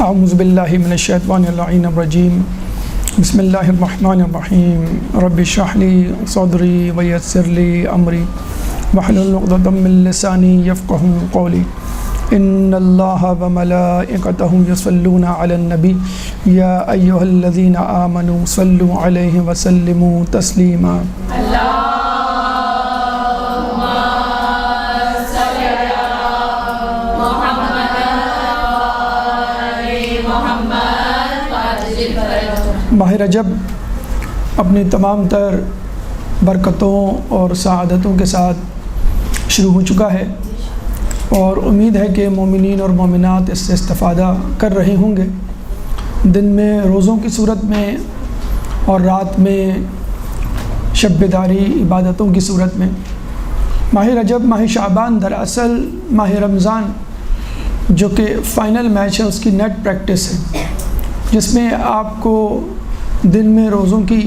اعوذ باللہ من الشیطان اللعین الرجیم بسم اللہ الرحمن الرحیم رب اشرح لی صدری ویسر لی امری واحلل عقدۃ من لسانی یفقہوا قولی ان اللہ وملائکتہ یصلون علی النبی یا ایہا الذین آمنوا صلوا علیہ وسلموا تسلیما ماہ رجب اپنی تمام تر برکتوں اور سعادتوں کے ساتھ شروع ہو چکا ہے اور امید ہے کہ مومنین اور مومنات اس سے استفادہ کر رہے ہوں گے۔ دن میں روزوں کی صورت میں اور رات میں شب بیداری عبادتوں کی صورت میں۔ ماہ رجب ماہ شعبان دراصل ماہ رمضان جو کہ فائنل میچ ہے اس کی نیٹ پریکٹس ہے، جس میں آپ کو دن میں روزوں کی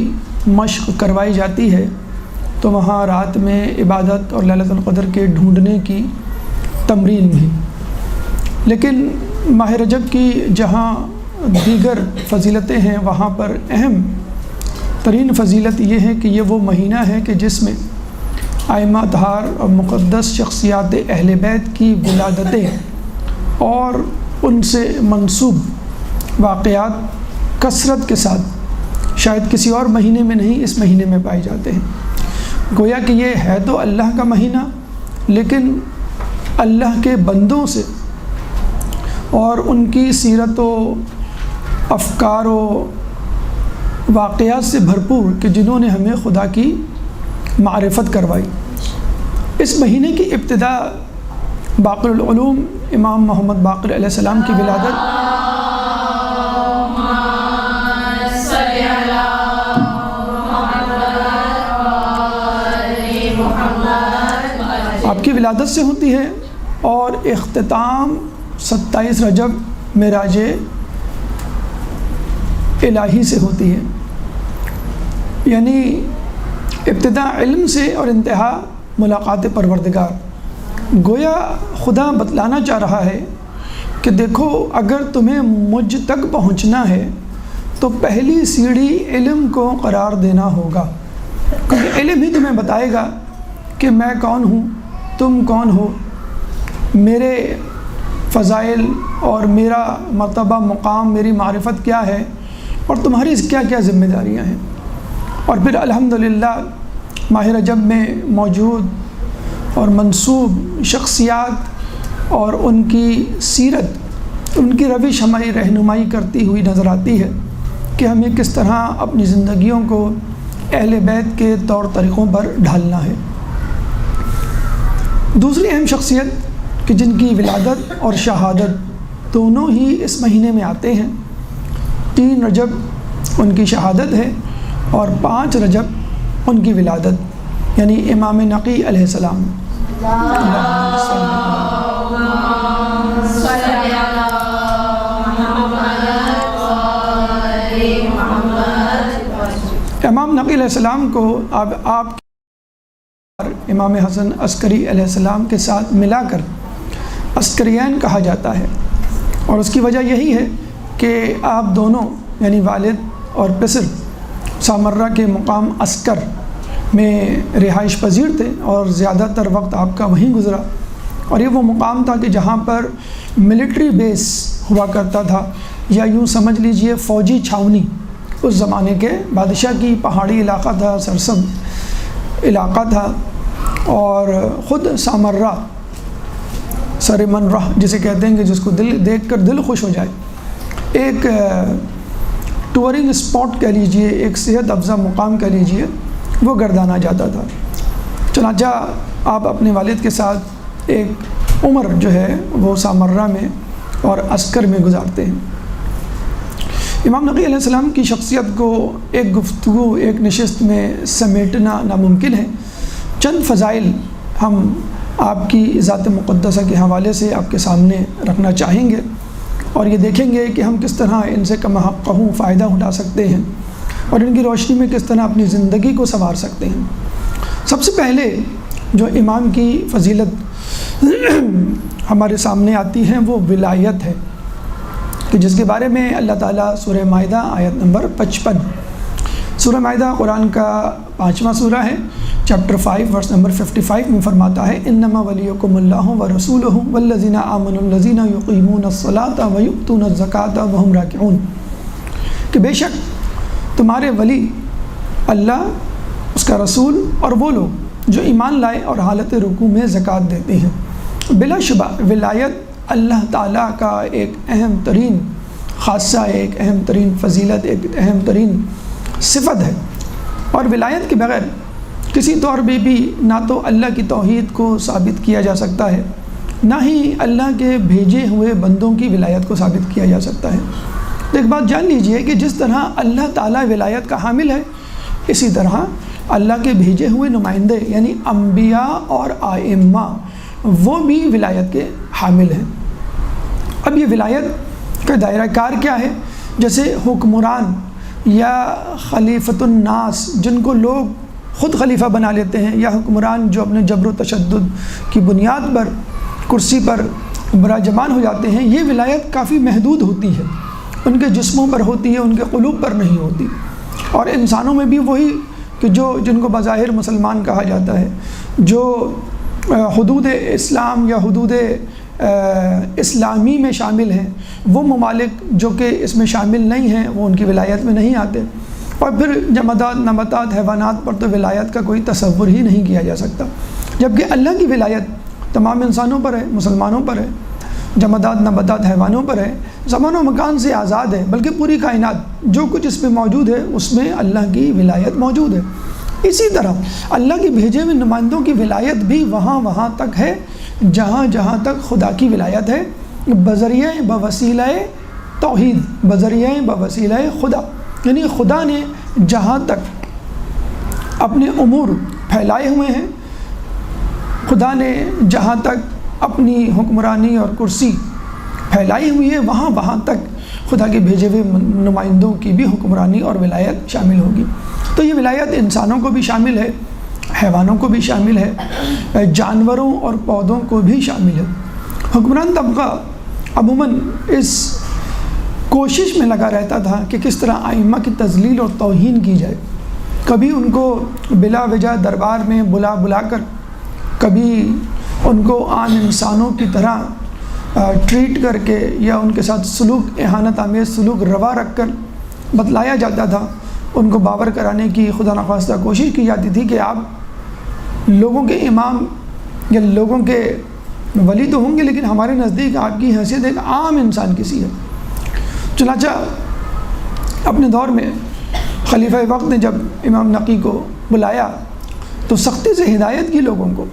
مشق کروائی جاتی ہے تو وہاں رات میں عبادت اور لیلۃ القدر کے ڈھونڈنے کی تمرین بھی۔ لیکن ماہ رجب کی جہاں دیگر فضیلتیں ہیں وہاں پر اہم ترین فضیلت یہ ہے کہ یہ وہ مہینہ ہے کہ جس میں ائمہ اطہار اور مقدس شخصیات اہل بیت کی ولادتیں اور ان سے منسوب واقعات کثرت کے ساتھ شاید کسی اور مہینے میں نہیں اس مہینے میں پائے جاتے ہیں۔ گویا کہ یہ ہے تو اللہ کا مہینہ، لیکن اللہ کے بندوں سے اور ان کی سیرت و افکار و واقعات سے بھرپور کہ جنہوں نے ہمیں خدا کی معرفت کروائی۔ اس مہینے کی ابتدا باقر العلوم امام محمد باقر علیہ السلام کی ولادت آپ کی ولادت سے ہوتی ہے اور اختتام 27 رجب معراج الہی سے ہوتی ہے، یعنی ابتدا علم سے اور انتہا ملاقات پروردگار۔ گویا خدا بتلانا چاہ رہا ہے کہ دیکھو اگر تمہیں مجھ تک پہنچنا ہے تو پہلی سیڑھی علم کو قرار دینا ہوگا، کیونکہ علم ہی تمہیں بتائے گا کہ میں کون ہوں، تم کون ہو، میرے فضائل اور میرا مرتبہ مقام، میری معرفت کیا ہے اور تمہاری کیا کیا ذمہ داریاں ہیں۔ اور پھر الحمدللہ ماہ رجب میں موجود اور منسوب شخصیات اور ان کی سیرت، ان کی روش ہماری رہنمائی کرتی ہوئی نظر آتی ہے کہ ہمیں کس طرح اپنی زندگیوں کو اہل بیت کے طور طریقوں پر ڈھالنا ہے۔ دوسری اہم شخصیت کہ جن کی ولادت اور شہادت دونوں ہی اس مہینے میں آتے ہیں، 3 رجب ان کی شہادت ہے اور 5 رجب ان کی ولادت، یعنی امام نقی علیہ السلام۔ امام نقی علیہ السلام کو آپ امام حسن عسکری علیہ السلام کے ساتھ ملا کر عسکریین کہا جاتا ہے، اور اس کی وجہ یہی ہے کہ آپ دونوں یعنی والد اور پسر سامرہ کے مقام عسکر میں رہائش پذیر تھے اور زیادہ تر وقت آپ کا وہیں گزرا، اور یہ وہ مقام تھا کہ جہاں پر ملٹری بیس ہوا کرتا تھا، یا یوں سمجھ لیجئے فوجی چھاونی۔ اس زمانے کے بادشاہ کی پہاڑی علاقہ تھا، سرسبز علاقہ تھا، اور خود سامرہ سر من رہ جسے کہتے ہیں کہ جس کو دل دیکھ کر دل خوش ہو جائے، ایک ٹورنگ اسپاٹ کہہ لیجئے، ایک صحت افزا مقام کہہ لیجئے، وہ گردانا جاتا تھا۔ چنانچہ آپ اپنے والد کے ساتھ ایک عمر جو ہے وہ سامرہ میں اور عسکر میں گزارتے ہیں۔ امام نقی علیہ السلام کی شخصیت کو ایک گفتگو، ایک نشست میں سمیٹنا ناممکن ہے۔ چند فضائل ہم آپ کی ذات مقدسہ کے حوالے سے آپ کے سامنے رکھنا چاہیں گے، اور یہ دیکھیں گے کہ ہم کس طرح ان سے کم حق فائدہ اٹھا سکتے ہیں اور ان کی روشنی میں کس طرح اپنی زندگی کو سنوار سکتے ہیں۔ سب سے پہلے جو امام کی فضیلت ہمارے سامنے آتی ہیں وہ ولایت ہے، کہ جس کے بارے میں اللہ تعالیٰ سورہ مائدہ آیت نمبر 55، سورہ مائدہ قرآن کا 5واں سورہ ہے، چیپٹر 5 ورس نمبر 55 میں فرماتا ہے انما ولیکم اللہ ورسولہ والذین آمنوا الذین یقیمون الصلاۃ ویؤتون الزکاۃ وہم راکعون، کہ بے شک تمہارے ولی اللہ، اس کا رسول اور وہ لوگ جو ایمان لائے اور حالت رکوع میں زکوٰۃ دیتے ہیں۔ بلا شبہ ولایت اللہ تعالیٰ کا ایک اہم ترین خاصہ، ایک اہم ترین فضیلت، ایک اہم ترین صفت ہے، اور ولایت کے بغیر کسی طور پہ بھی نہ تو اللہ کی توحید کو ثابت کیا جا سکتا ہے، نہ ہی اللہ کے بھیجے ہوئے بندوں کی ولایت کو ثابت کیا جا سکتا ہے۔ تو ایک بات جان لیجئے کہ جس طرح اللہ تعالیٰ ولایت کا حامل ہے، اسی طرح اللہ کے بھیجے ہوئے نمائندے یعنی انبیاء اور ائمہ وہ بھی ولایت کے حامل ہیں۔ اب یہ ولایت کا دائرہ کار کیا ہے؟ جیسے حکمران یا خلیفۃ الناس جن کو لوگ خود خلیفہ بنا لیتے ہیں، یا حکمران جو اپنے جبر و تشدد کی بنیاد پر کرسی پر براجمان ہو جاتے ہیں، یہ ولایت کافی محدود ہوتی ہے، ان کے جسموں پر ہوتی ہے، ان کے قلوب پر نہیں ہوتی۔ اور انسانوں میں بھی وہی کہ جن کو بظاہر مسلمان کہا جاتا ہے، جو حدود اسلام یا حدود اسلامی میں شامل ہیں، وہ ممالک جو کہ اس میں شامل نہیں ہیں وہ ان کی ولایت میں نہیں آتے۔ اور پھر جمادات، نباتات، حیوانات پر تو ولایت کا کوئی تصور ہی نہیں کیا جا سکتا، جبکہ اللہ کی ولایت تمام انسانوں پر ہے، مسلمانوں پر ہے، جمادات، نباتات، حیوانوں پر ہے، زمان و مکان سے آزاد ہے، بلکہ پوری کائنات جو کچھ اس میں موجود ہے اس میں اللہ کی ولایت موجود ہے۔ اسی طرح اللہ کے بھیجے ہوئے نمائندوں کی ولایت بھی وہاں تک ہے جہاں تک خدا کی ولایت ہے، بذریعہ بوسیلہ توحید، بذریعہ بوسیلہ خدا، یعنی خدا نے جہاں تک اپنے امور پھیلائے ہوئے ہیں، خدا نے جہاں تک اپنی حکمرانی اور کرسی پھیلائی ہوئی ہے، وہاں تک خدا کے بھیجے ہوئے نمائندوں کی بھی حکمرانی اور ولایت شامل ہوگی۔ تو یہ ولایت انسانوں کو بھی شامل ہے، حیوانوں کو بھی شامل ہے، جانوروں اور پودوں کو بھی شامل ہے۔ حکمران طبقہ عموماً اس کوشش میں لگا رہتا تھا کہ کس طرح ائمہ کی تذلیل اور توہین کی جائے، کبھی ان کو بلا وجہ دربار میں بلا کر، کبھی ان کو عام انسانوں کی طرح ٹریٹ کر کے یا ان کے ساتھ سلوک، اہانت آمیز سلوک روا رکھ کر بتلایا جاتا تھا، ان کو باور کرانے کی خدا نخواستہ کوشش کی جاتی تھی کہ آپ لوگوں کے امام یا لوگوں کے ولی تو ہوں گے، لیکن ہمارے نزدیک آپ کی حیثیت ایک عام انسان کی سی ہے۔ چنانچہ اپنے دور میں خلیفہ وقت نے جب امام نقی کو بلایا تو سختی سے ہدایت کی لوگوں کو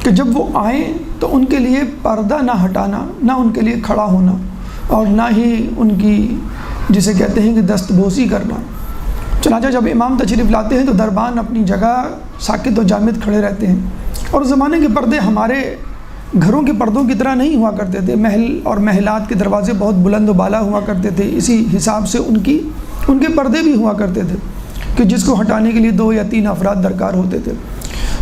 کہ جب وہ آئیں تو ان کے لیے پردہ نہ ہٹانا، نہ ان کے لیے کھڑا ہونا، اور نہ ہی ان کی جسے کہتے ہیں کہ دستبوسی کرنا۔ چنانچہ جب امام تشریف لاتے ہیں تو دربان اپنی جگہ ساکت و جامد کھڑے رہتے ہیں، اور زمانے کے پردے ہمارے گھروں کے پردوں کی طرح نہیں ہوا کرتے تھے، محل اور محلات کے دروازے بہت بلند و بالا ہوا کرتے تھے، اسی حساب سے ان کے پردے بھی ہوا کرتے تھے کہ جس کو ہٹانے کے لیے 2 یا 3 افراد درکار ہوتے تھے۔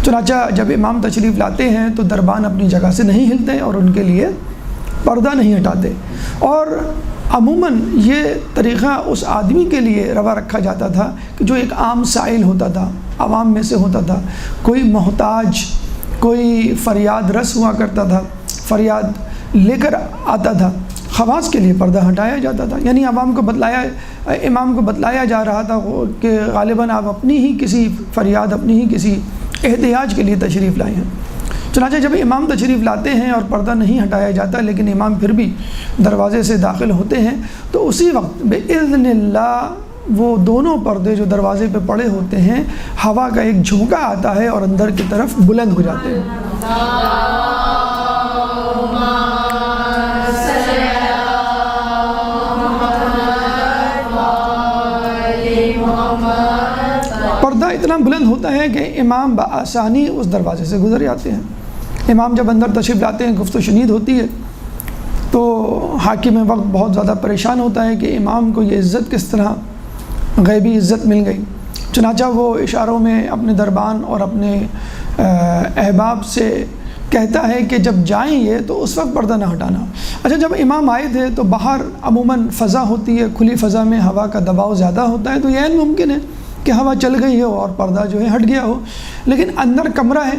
چنانچہ جب امام تشریف لاتے ہیں تو دربان اپنی جگہ سے نہیں ہلتے اور ان کے لیے پردہ نہیں ہٹاتے، اور عموماً یہ طریقہ اس آدمی کے لیے روا رکھا جاتا تھا کہ جو ایک عام سائل ہوتا تھا، عوام میں سے ہوتا تھا، کوئی محتاج، کوئی فریاد رس ہوا کرتا تھا، فریاد لے کر آتا تھا، خواص کے لیے پردہ ہٹایا جاتا تھا، یعنی امام کو بتلایا جا رہا تھا کہ غالباً آپ اپنی ہی کسی فریاد، اپنی ہی کسی احتیاج کے لیے تشریف لائے ہیں۔ چنانچہ جب امام تشریف لاتے ہیں اور پردہ نہیں ہٹایا جاتا لیکن امام پھر بھی دروازے سے داخل ہوتے ہیں تو اسی وقت بإذن اللہ وہ دونوں پردے جو دروازے پہ پڑے ہوتے ہیں، ہوا کا ایک جھونکا آتا ہے اور اندر کی طرف بلند ہو جاتے ہیں۔ پردہ اتنا بلند ہوتا ہے کہ امام بآسانی اس دروازے سے گزر جاتے ہیں۔ امام جب اندر تشریف لاتے ہیں، گفت و شنید ہوتی ہے، تو حاکم وقت بہت زیادہ پریشان ہوتا ہے کہ امام کو یہ عزت کس طرح غیبی عزت مل گئی۔ چنانچہ وہ اشاروں میں اپنے دربان اور اپنے احباب سے کہتا ہے کہ جب جائیں یہ تو اس وقت پردہ نہ ہٹانا۔ اچھا، جب امام آئے تھے تو باہر عموماً فضا ہوتی ہے، کھلی فضا میں ہوا کا دباؤ زیادہ ہوتا ہے، تو یہ ممکن ہے کہ ہوا چل گئی ہو اور پردہ جو ہے ہٹ گیا ہو، لیکن اندر کمرہ ہے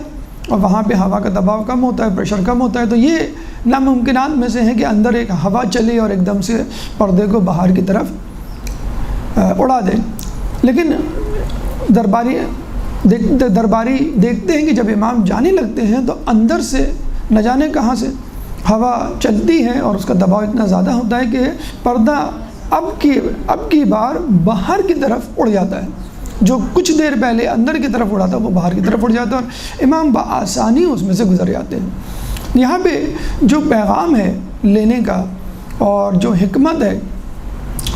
اور وہاں پہ ہوا کا دباؤ کم ہوتا ہے، پریشر کم ہوتا ہے، تو یہ ناممکنات میں سے ہے کہ اندر ایک ہوا چلے اور ایک دم سے پردے کو باہر کی طرف اڑا دے۔ لیکن درباری دیکھتے ہیں کہ جب امام جانے لگتے ہیں تو اندر سے نہ جانے کہاں سے ہوا چلتی ہے اور اس کا دباؤ اتنا زیادہ ہوتا ہے کہ پردہ اب کی بار باہر کی طرف اڑ جاتا ہے، جو کچھ دیر پہلے اندر کی طرف اڑا تھا وہ باہر کی طرف اڑ جاتا ہے اور امام بآسانی اس میں سے گزر جاتے ہیں۔ یہاں پہ جو پیغام ہے لینے کا اور جو حکمت ہے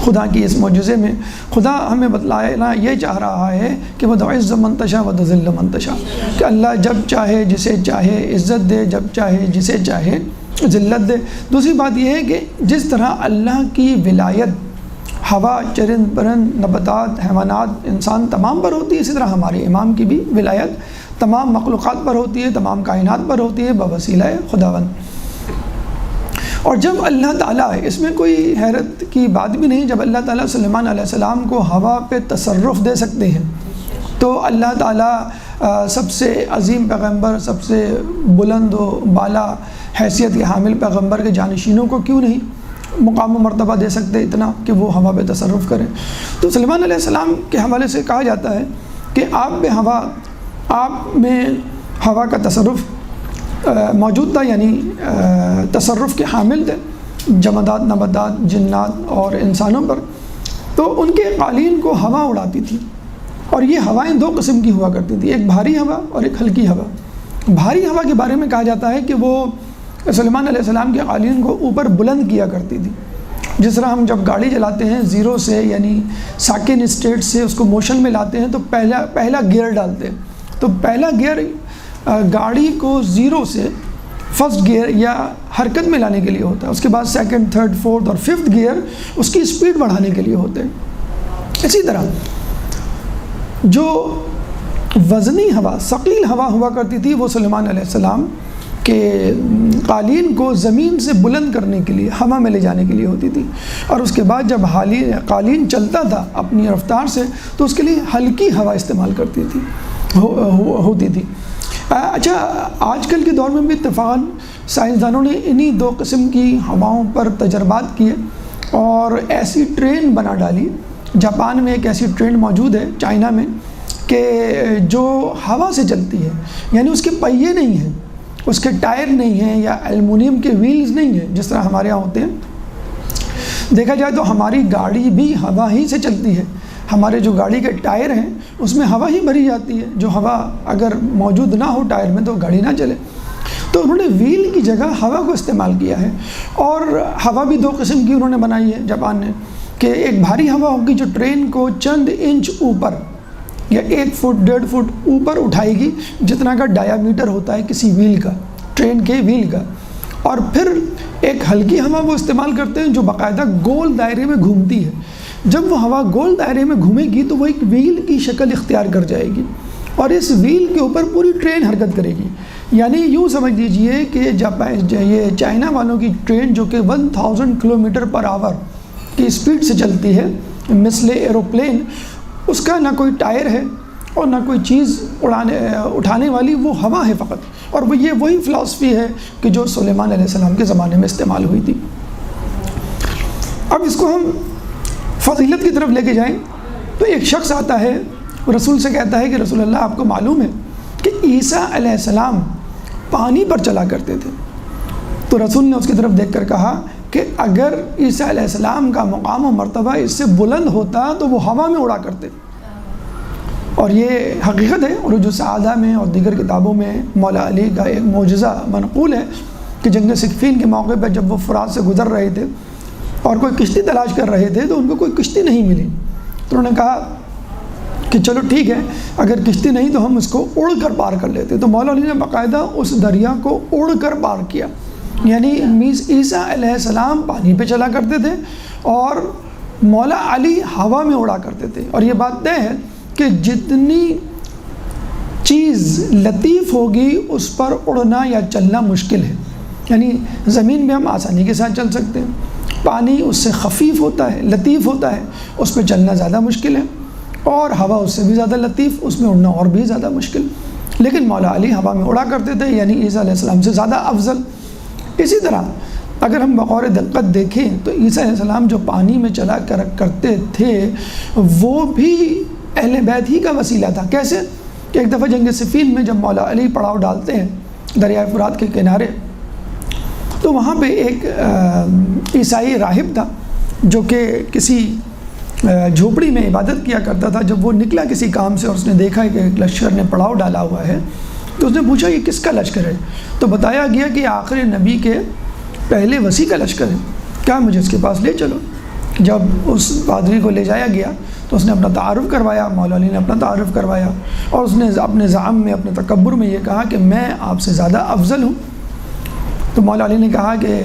خدا کی اس معجزے میں، خدا ہمیں بتلانا یہ چاہ رہا ہے کہ وَتُعِزُّ مَن تَشَاءُ وَتُذِلُّ مَن تَشَاءُ، کہ اللہ جب چاہے جسے چاہے عزت دے، جب چاہے جسے چاہے ذلت دے۔ دوسری بات یہ ہے کہ جس طرح اللہ کی ولایت ہوا، چرند پرند، نباتات، حیوانات، انسان تمام پر ہوتی ہے، اسی طرح ہمارے امام کی بھی ولایت تمام مخلوقات پر ہوتی ہے، تمام کائنات پر ہوتی ہے بوسیلہ خداوند۔ اور جب اللہ تعالیٰ، اس میں کوئی حیرت کی بات بھی نہیں، جب اللہ تعالیٰ سلیمان علیہ السلام کو ہوا پہ تصرف دے سکتے ہیں تو اللہ تعالیٰ سب سے عظیم پیغمبر، سب سے بلند و بالا حیثیت کے حامل پیغمبر کے جانشینوں کو کیوں نہیں مقام و مرتبہ دے سکتے اتنا کہ وہ ہوا پہ تصرف کریں؟ تو سلیمان علیہ السلام کے حوالے سے کہا جاتا ہے کہ آپ میں ہوا کا تصرف موجود تھا، یعنی تصرف کے حامل تھے جمادات، نباتات، جنات اور انسانوں پر۔ تو ان کے قالین کو ہوا اڑاتی تھی، اور یہ ہوائیں دو قسم کی ہوا کرتی تھی، ایک بھاری ہوا اور ایک ہلکی ہوا۔ بھاری ہوا کے بارے میں کہا جاتا ہے کہ وہ سلیمان علیہ السلام کے قالین کو اوپر بلند کیا کرتی تھی۔ جس طرح ہم جب گاڑی چلاتے ہیں زیرو سے، یعنی ساکن اسٹیٹ سے اس کو موشن میں لاتے ہیں تو پہلا گیئر ڈالتے ہیں، تو پہلا گیئر گاڑی کو زیرو سے فرسٹ گیئر یا حرکت میں لانے کے لیے ہوتا ہے، اس کے بعد سیکنڈ، تھرڈ، فورتھ اور ففتھ گیئر اس کی اسپیڈ بڑھانے کے لیے ہوتے ہیں۔ اسی طرح جو وزنی ہوا، ثقیل ہوا ہوا کرتی تھی، وہ سلیمان علیہ السلام کے قالین کو زمین سے بلند کرنے کے لیے، ہوا میں لے جانے کے لیے ہوتی تھی، اور اس کے بعد جب قالین چلتا تھا اپنی رفتار سے تو اس کے لیے ہلکی ہوا استعمال ہوتی تھی۔ اچھا، آج کل کے دور میں بھی اتفاقاً سائنسدانوں نے انہی دو قسم کی ہواؤں پر تجربات کیے اور ایسی ٹرین بنا ڈالی۔ جاپان میں ایک ایسی ٹرین موجود ہے، چائنا میں، کہ جو ہوا سے چلتی ہے، یعنی اس کے پہیے نہیں ہیں، اس کے ٹائر نہیں ہیں یا ایلومینیم کے ویلز نہیں ہیں جس طرح ہمارے یہاں ہوتے ہیں۔ دیکھا جائے تو ہماری گاڑی بھی ہوا ہی سے چلتی ہے، ہمارے جو گاڑی کے ٹائر ہیں اس میں ہوا ہی بھری جاتی ہے، جو ہوا اگر موجود نہ ہو ٹائر میں تو گاڑی نہ چلے۔ تو انہوں نے ویل کی جگہ ہوا کو استعمال کیا ہے، اور ہوا بھی دو قسم کی انہوں نے بنائی ہے جاپان نے، کہ ایک بھاری ہوا ہوگی جو ٹرین کو چند انچ اوپر یا 1 فٹ 1.5 فٹ اوپر اٹھائے گی، جتنا کا ڈایا میٹر ہوتا ہے کسی ویل کا، ٹرین کے ویل کا۔ اور پھر ایک ہلکی ہوا وہ استعمال کرتے ہیں جو باقاعدہ گول دائرے میں گھومتی ہے۔ جب وہ ہوا گول دائرے میں گھومے گی تو وہ ایک ویل کی شکل اختیار کر جائے گی، اور اس ویل کے اوپر پوری ٹرین حرکت کرے گی۔ یعنی یوں سمجھ لیجئے کہ یہ چائنا والوں کی ٹرین جو کہ 1000 کلومیٹر پر آور کی اسپیڈ سے چلتی ہے مثل ایروپلین، اس کا نہ کوئی ٹائر ہے اور نہ کوئی چیز اٹھانے والی، وہ ہوا ہے فقط۔ اور وہ وہی فلسفی ہے کہ جو سلیمان علیہ السلام کے زمانے میں استعمال ہوئی تھی۔ اب اس کو ہم فضیلت کی طرف لے کے جائیں تو ایک شخص آتا ہے، رسول سے کہتا ہے کہ رسول اللہ، آپ کو معلوم ہے کہ عیسیٰ علیہ السلام پانی پر چلا کرتے تھے؟ تو رسول نے اس کی طرف دیکھ کر کہا کہ اگر عیسیٰ علیہ السلام کا مقام و مرتبہ اس سے بلند ہوتا تو وہ ہوا میں اڑا کرتے۔ اور یہ حقیقت ہے، عروج السعادہ میں اور دیگر کتابوں میں مولا علی کا ایک معجزہ منقول ہے کہ جنگ صفین کے موقع پر جب وہ فرات سے گزر رہے تھے اور کوئی کشتی تلاش کر رہے تھے تو ان کو کوئی کشتی نہیں ملی، تو انہوں نے کہا کہ چلو ٹھیک ہے، اگر کشتی نہیں تو ہم اس کو اڑ کر پار کر لیتے۔ تو مولا علی نے باقاعدہ اس دریا کو اڑ کر پار کیا، یعنی عیسیٰ علیہ السلام پانی پہ چلا کرتے تھے اور مولا علی ہوا میں اڑا کرتے تھے۔ اور یہ بات طے ہے کہ جتنی چیز لطیف ہوگی اس پر اڑنا یا چلنا مشکل ہے. یعنی زمین میں ہم آسانی کے ساتھ چل سکتے ہیں، پانی اس سے خفیف ہوتا ہے، لطیف ہوتا ہے، اس پہ چلنا زیادہ مشکل ہے، اور ہوا اس سے بھی زیادہ لطیف، اس میں اڑنا اور بھی زیادہ مشکل. لیکن مولا علی ہوا میں اڑا کرتے تھے، یعنی عیسیٰ علیہ السلام سے زیادہ افضل. اسی طرح اگر ہم بغور دقت دیکھیں تو عیسیٰ علیہ السلام جو پانی میں چلا کرتے تھے وہ بھی اہل بیت ہی کا وسیلہ تھا. کیسے کہ ایک دفعہ جنگ صفین میں جب مولا علی پڑاؤ ڈالتے ہیں دریائے فرات کے کنارے، تو وہاں پہ ایک عیسائی راہب تھا جو کہ کسی جھوپڑی میں عبادت کیا کرتا تھا. جب وہ نکلا کسی کام سے اور اس نے دیکھا کہ ایک لشکر نے پڑاؤ ڈالا ہوا ہے تو اس نے پوچھا یہ کس کا لشکر ہے؟ تو بتایا گیا کہ آخری نبی کے پہلے وصی کا لشکر ہے. کیا مجھے اس کے پاس لے چلو. جب اس پادری کو لے جایا گیا تو اس نے اپنا تعارف کروایا، مولا علی نے اپنا تعارف کروایا، اور اس نے اپنے زعم میں، اپنے تکبر میں یہ کہا کہ میں آپ سے زیادہ افضل ہوں. تو مولا علی نے کہا کہ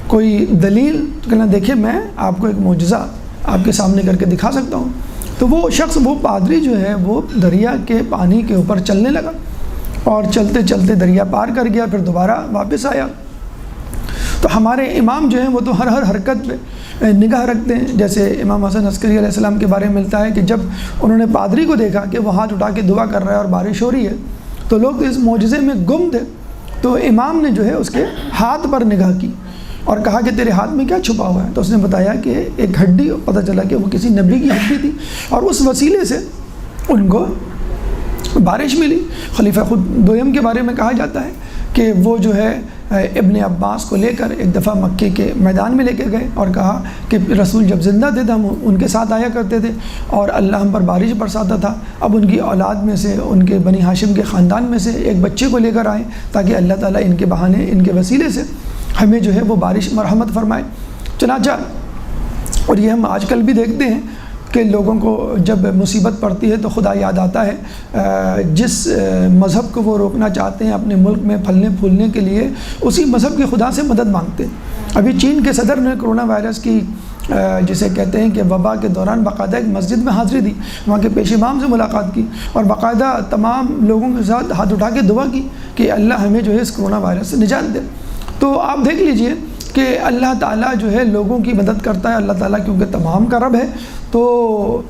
کوئی دلیل؟ تو کہنا دیکھیں میں آپ کو ایک معجزہ آپ کے سامنے کر کے دکھا سکتا ہوں. تو وہ شخص، وہ پادری جو ہے وہ دریا کے پانی کے اوپر چلنے لگا اور چلتے چلتے دریا پار کر گیا، پھر دوبارہ واپس آیا. تو ہمارے امام جو ہیں وہ تو ہر حرکت پہ نگاہ رکھتے ہیں. جیسے امام حسن عسکری علیہ السلام کے بارے میں ملتا ہے کہ جب انہوں نے پادری کو دیکھا کہ وہ ہاتھ اٹھا کے دعا کر رہا ہے اور بارش ہو رہی ہے تو لوگ اس معجزے میں گم تھے. تو امام نے جو ہے اس کے ہاتھ پر نگاہ کی اور کہا کہ تیرے ہاتھ میں کیا چھپا ہوا ہے؟ تو اس نے بتایا کہ ایک ہڈی. پتہ چلا کہ وہ کسی نبی کی ہڈی تھی اور اس وسیلے سے ان کو بارش ملی. خلیفہ خود دویم کے بارے میں کہا جاتا ہے کہ وہ جو ہے ابن عباس کو لے کر ایک دفعہ مکے کے میدان میں لے کے گئے اور کہا کہ رسول جب زندہ تھے تو ہم ان کے ساتھ آیا کرتے تھے اور اللہ ہم پر بارش برساتا تھا. اب ان کی اولاد میں سے، ان کے بنی ہاشم کے خاندان میں سے ایک بچے کو لے کر آئے تاکہ اللہ تعالیٰ ان کے بہانے، ان کے وسیلے سے ہمیں جو ہے وہ بارش مرحمت فرمائے. چنانچہ اور یہ ہم آج کل بھی دیکھتے ہیں کہ لوگوں کو جب مصیبت پڑتی ہے تو خدا یاد آتا ہے. جس مذہب کو وہ روکنا چاہتے ہیں اپنے ملک میں پھلنے پھولنے کے لیے، اسی مذہب کے خدا سے مدد مانگتے ہیں. ابھی چین کے صدر نے کرونا وائرس کی جسے کہتے ہیں کہ وبا کے دوران باقاعدہ ایک مسجد میں حاضری دی، وہاں کے پیش امام سے ملاقات کی اور باقاعدہ تمام لوگوں کے ساتھ ہاتھ اٹھا کے دعا کی کہ اللہ ہمیں جو ہے اس کرونا وائرس سے نجات دے. تو آپ دیکھ لیجئے کہ اللہ تعالیٰ جو ہے لوگوں کی مدد کرتا ہے. اللہ تعالیٰ کیونکہ تمام کا رب ہے تو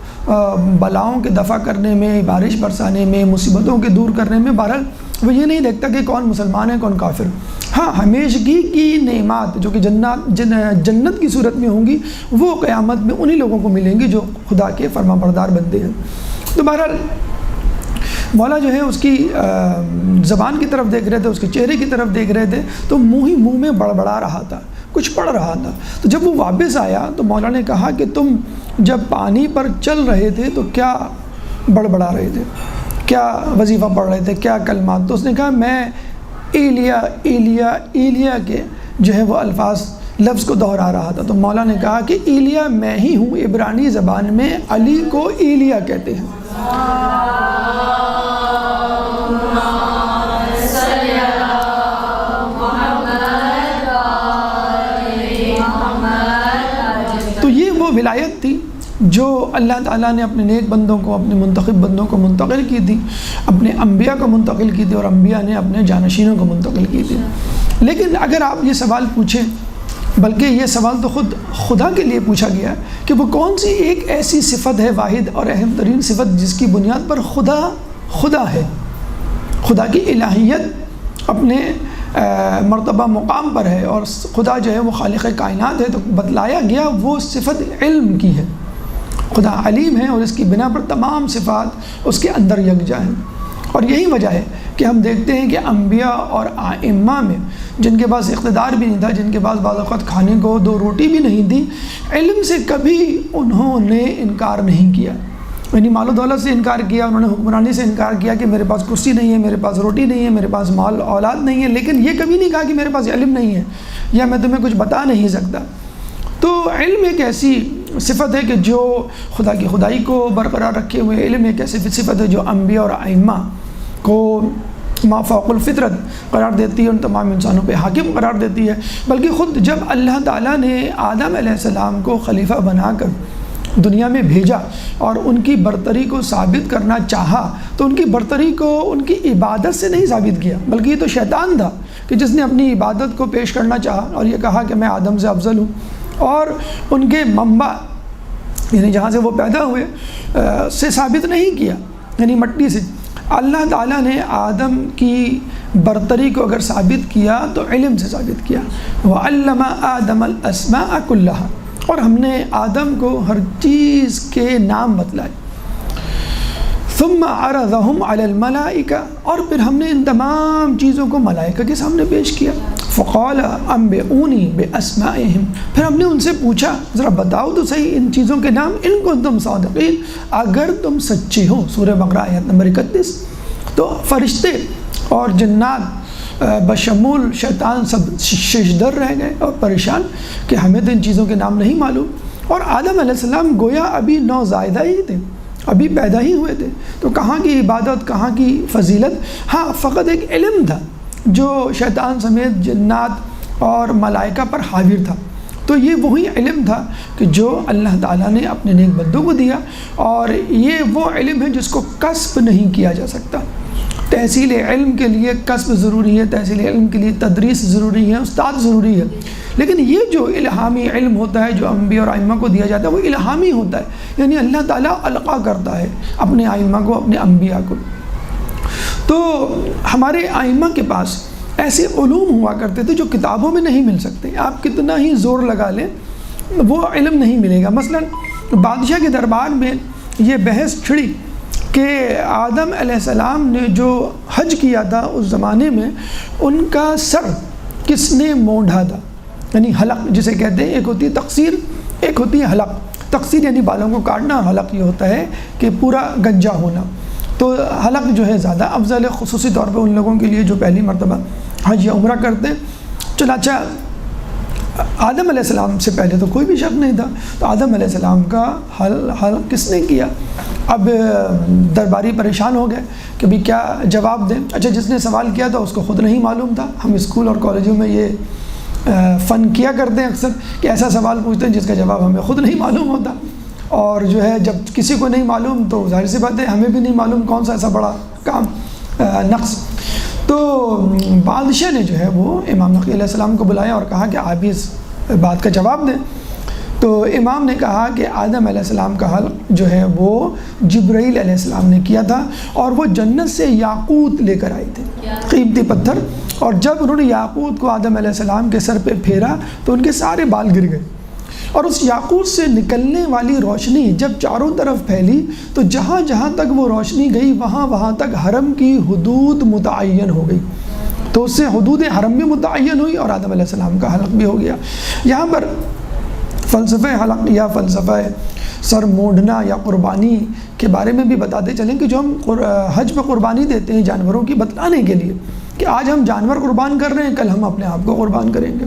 بلاؤں کے دفع کرنے میں، بارش برسانے میں، مصیبتوں کے دور کرنے میں بہرحال وہ یہ نہیں دیکھتا کہ کون مسلمان ہے کون کافر. ہاں ہمیشگی کی نعمات جو کہ جنت کی صورت میں ہوں گی وہ قیامت میں انہی لوگوں کو ملیں گی جو خدا کے فرما بردار بندے ہیں. تو بہرحال مولا جو ہے اس کی زبان کی طرف دیکھ رہے تھے، اس کے چہرے کی طرف دیکھ رہے تھے تو منہ میں بڑبڑا رہا تھا، کچھ پڑھ رہا تھا. تو جب وہ واپس آیا تو مولا نے کہا کہ تم جب پانی پر چل رہے تھے تو کیا بڑبڑا رہے تھے، کیا وظیفہ پڑھ رہے تھے، کیا کلمات؟ تو اس نے کہا میں ایلیا ایلیا ایلیا کے جو ہے وہ لفظ کو دہرا رہا تھا. تو مولا نے کہا کہ ایلیا میں ہی ہوں. عبرانی زبان میں علی کو ایلیا کہتے ہیں. تو یہ وہ ولایت تھی جو اللہ تعالیٰ نے اپنے نیک بندوں کو، اپنے منتخب بندوں کو منتقل کی تھی، اپنے انبیاء کو منتقل کی تھی اور انبیاء نے اپنے جانشینوں کو منتقل کی تھی. لیکن اگر آپ یہ سوال پوچھیں، بلکہ یہ سوال تو خود خدا کے لیے پوچھا گیا کہ وہ کون سی ایک ایسی صفت ہے، واحد اور اہم ترین صفت جس کی بنیاد پر خدا ہے، خدا کی الہیت اپنے مرتبہ مقام پر ہے اور خدا جو ہے وہ خالق کائنات ہے. تو بتلایا گیا وہ صفت علم کی ہے. خدا علیم ہے اور اس کی بنا پر تمام صفات اس کے اندر یکجا ہیں. اور یہی وجہ ہے کہ ہم دیکھتے ہیں کہ انبیاء اور ائمہ میں جن کے پاس اقتدار بھی نہیں تھا، جن کے پاس بعض اوقات کھانے کو 2 روٹی بھی نہیں تھی، علم سے کبھی انہوں نے انکار نہیں کیا. یعنی مال و دولت سے انکار کیا، انہوں نے حکمرانی سے انکار کیا کہ میرے پاس کرسی نہیں ہے، میرے پاس روٹی نہیں ہے، میرے پاس مال اولاد نہیں ہے، لیکن یہ کبھی نہیں کہا کہ میرے پاس علم نہیں ہے یا میں تمہیں کچھ بتا نہیں سکتا. تو علم ایک ایسی صفت ہے کہ جو خدا کی خدائی کو برقرار رکھے ہوئے، علم ایک ایسی صفت ہے جو انبیاء اور ائمہ کو ما فوق الفطرت قرار دیتی ہے، ان تمام انسانوں پہ حاکم قرار دیتی ہے. بلکہ خود جب اللہ تعالیٰ نے آدم علیہ السلام کو خلیفہ بنا کر دنیا میں بھیجا اور ان کی برتری کو ثابت کرنا چاہا تو ان کی برتری کو ان کی عبادت سے نہیں ثابت کیا، بلکہ یہ تو شیطان تھا کہ جس نے اپنی عبادت کو پیش کرنا چاہا اور یہ کہا کہ میں آدم سے افضل ہوں، اور ان کے منبع یعنی جہاں سے وہ پیدا ہوئے سے ثابت نہیں کیا، یعنی مٹی سے۔ اللہ تعالیٰ نے آدم کی برتری کو اگر ثابت کیا تو علم سے ثابت کیا، وَعَلَّمَ آدَمَ الْأَسْمَاءَ كُلَّهَا، اور ہم نے آدم کو ہر چیز کے نام بتلائے۔ ثُمَّ عَرَضَهُمْ عَلَى الْمَلَائِكَةِ، اور پھر ہم نے ان تمام چیزوں کو ملائکہ کے سامنے پیش کیا۔ فَقَالَ أَنبِئُونِي بِأَسْمَائِهِمْ، پھر ہم نے ان سے پوچھا ذرا بتاؤ تو صحیح ان چیزوں کے نام، ان کنتم صادقین، اگر تم سچے ہو۔ سورہ بقرہ آیت نمبر 31۔ تو فرشتے اور جنات بشمول شیطان سب ششدر رہ گئے اور پریشان کہ ہمیں تو ان چیزوں کے نام نہیں معلوم، اور آدم علیہ السلام گویا ابھی نوزائیدہ ہی تھے، ابھی پیدا ہی ہوئے تھے، تو کہاں کی عبادت، کہاں کی فضیلت۔ ہاں فقط ایک علم تھا جو شیطان سمیت جنات اور ملائکہ پر حاویر تھا، تو یہ وہی علم تھا کہ جو اللہ تعالیٰ نے اپنے نیک بندوں کو دیا، اور یہ وہ علم ہے جس کو کسب نہیں کیا جا سکتا۔ تحصیل علم کے لیے کسب ضروری ہے، تحصیل علم کے لیے تدریس ضروری ہے، استاد ضروری ہے، لیکن یہ جو الہامی علم ہوتا ہے جو انبیاء اور ائمہ کو دیا جاتا ہے وہ الہامی ہوتا ہے، یعنی اللہ تعالیٰ القا کرتا ہے اپنے ائمہ کو، اپنے انبیاء کو۔ تو ہمارے ائمہ کے پاس ایسے علوم ہوا کرتے تھے جو کتابوں میں نہیں مل سکتے، آپ کتنا ہی زور لگا لیں وہ علم نہیں ملے گا۔ مثلا بادشاہ کے دربار میں یہ بحث چھڑی کہ آدم علیہ السلام نے جو حج کیا تھا اس زمانے میں ان کا سر کس نے مونڈھا تھا، یعنی حلق جسے کہتے ہیں، ایک ہوتی ہے تقصیر، ایک ہوتی ہے حلق۔ تقصیر یعنی بالوں کو کاٹنا، حلق یہ ہوتا ہے کہ پورا گنجا ہونا۔ تو حلق جو ہے زیادہ افضل ہے، خصوصی طور پہ ان لوگوں کے لیے جو پہلی مرتبہ حج یا عمرہ کرتے ہیں۔ چنانچہ آدم علیہ السلام سے پہلے تو کوئی بھی شک نہیں تھا، تو آدم علیہ السلام کا حلق کس نے کیا؟ اب درباری پریشان ہو گئے کہ بھی کیا جواب دیں۔ اچھا جس نے سوال کیا تھا اس کو خود نہیں معلوم تھا، ہم اسکول اور کالجوں میں یہ فن کیا کرتے ہیں اکثر کہ ایسا سوال پوچھتے ہیں جس کا جواب ہمیں خود نہیں معلوم ہوتا، اور جو ہے جب کسی کو نہیں معلوم تو ظاہر سی بات ہے ہمیں بھی نہیں معلوم کون سا ایسا بڑا کام نقص۔ تو بادشاہ نے جو ہے وہ امام نقی علیہ السلام کو بلایا اور کہا کہ آپ اس بات کا جواب دیں۔ تو امام نے کہا کہ آدم علیہ السلام کا حلق جو ہے وہ جبرائیل علیہ السلام نے کیا تھا، اور وہ جنت سے یاقوت لے کر آئے تھے، قیمتی پتھر، اور جب انہوں نے یاقوت کو آدم علیہ السلام کے سر پہ پھیرا تو ان کے سارے بال گر گئے، اور اس یاقوت سے نکلنے والی روشنی جب چاروں طرف پھیلی تو جہاں جہاں تک وہ روشنی گئی وہاں وہاں تک حرم کی حدود متعین ہو گئی، تو اس سے حدود حرم بھی متعین ہوئی اور آدم علیہ السلام کا حلق بھی ہو گیا۔ یہاں پر فلسفہ حلق یا فلسفہ سر مونڈنا یا قربانی کے بارے میں بھی بتاتے چلیں کہ جو ہم حج پہ قربانی دیتے ہیں جانوروں کی بتلانے کے لیے کہ آج ہم جانور قربان کر رہے ہیں، کل ہم اپنے آپ کو قربان کریں گے۔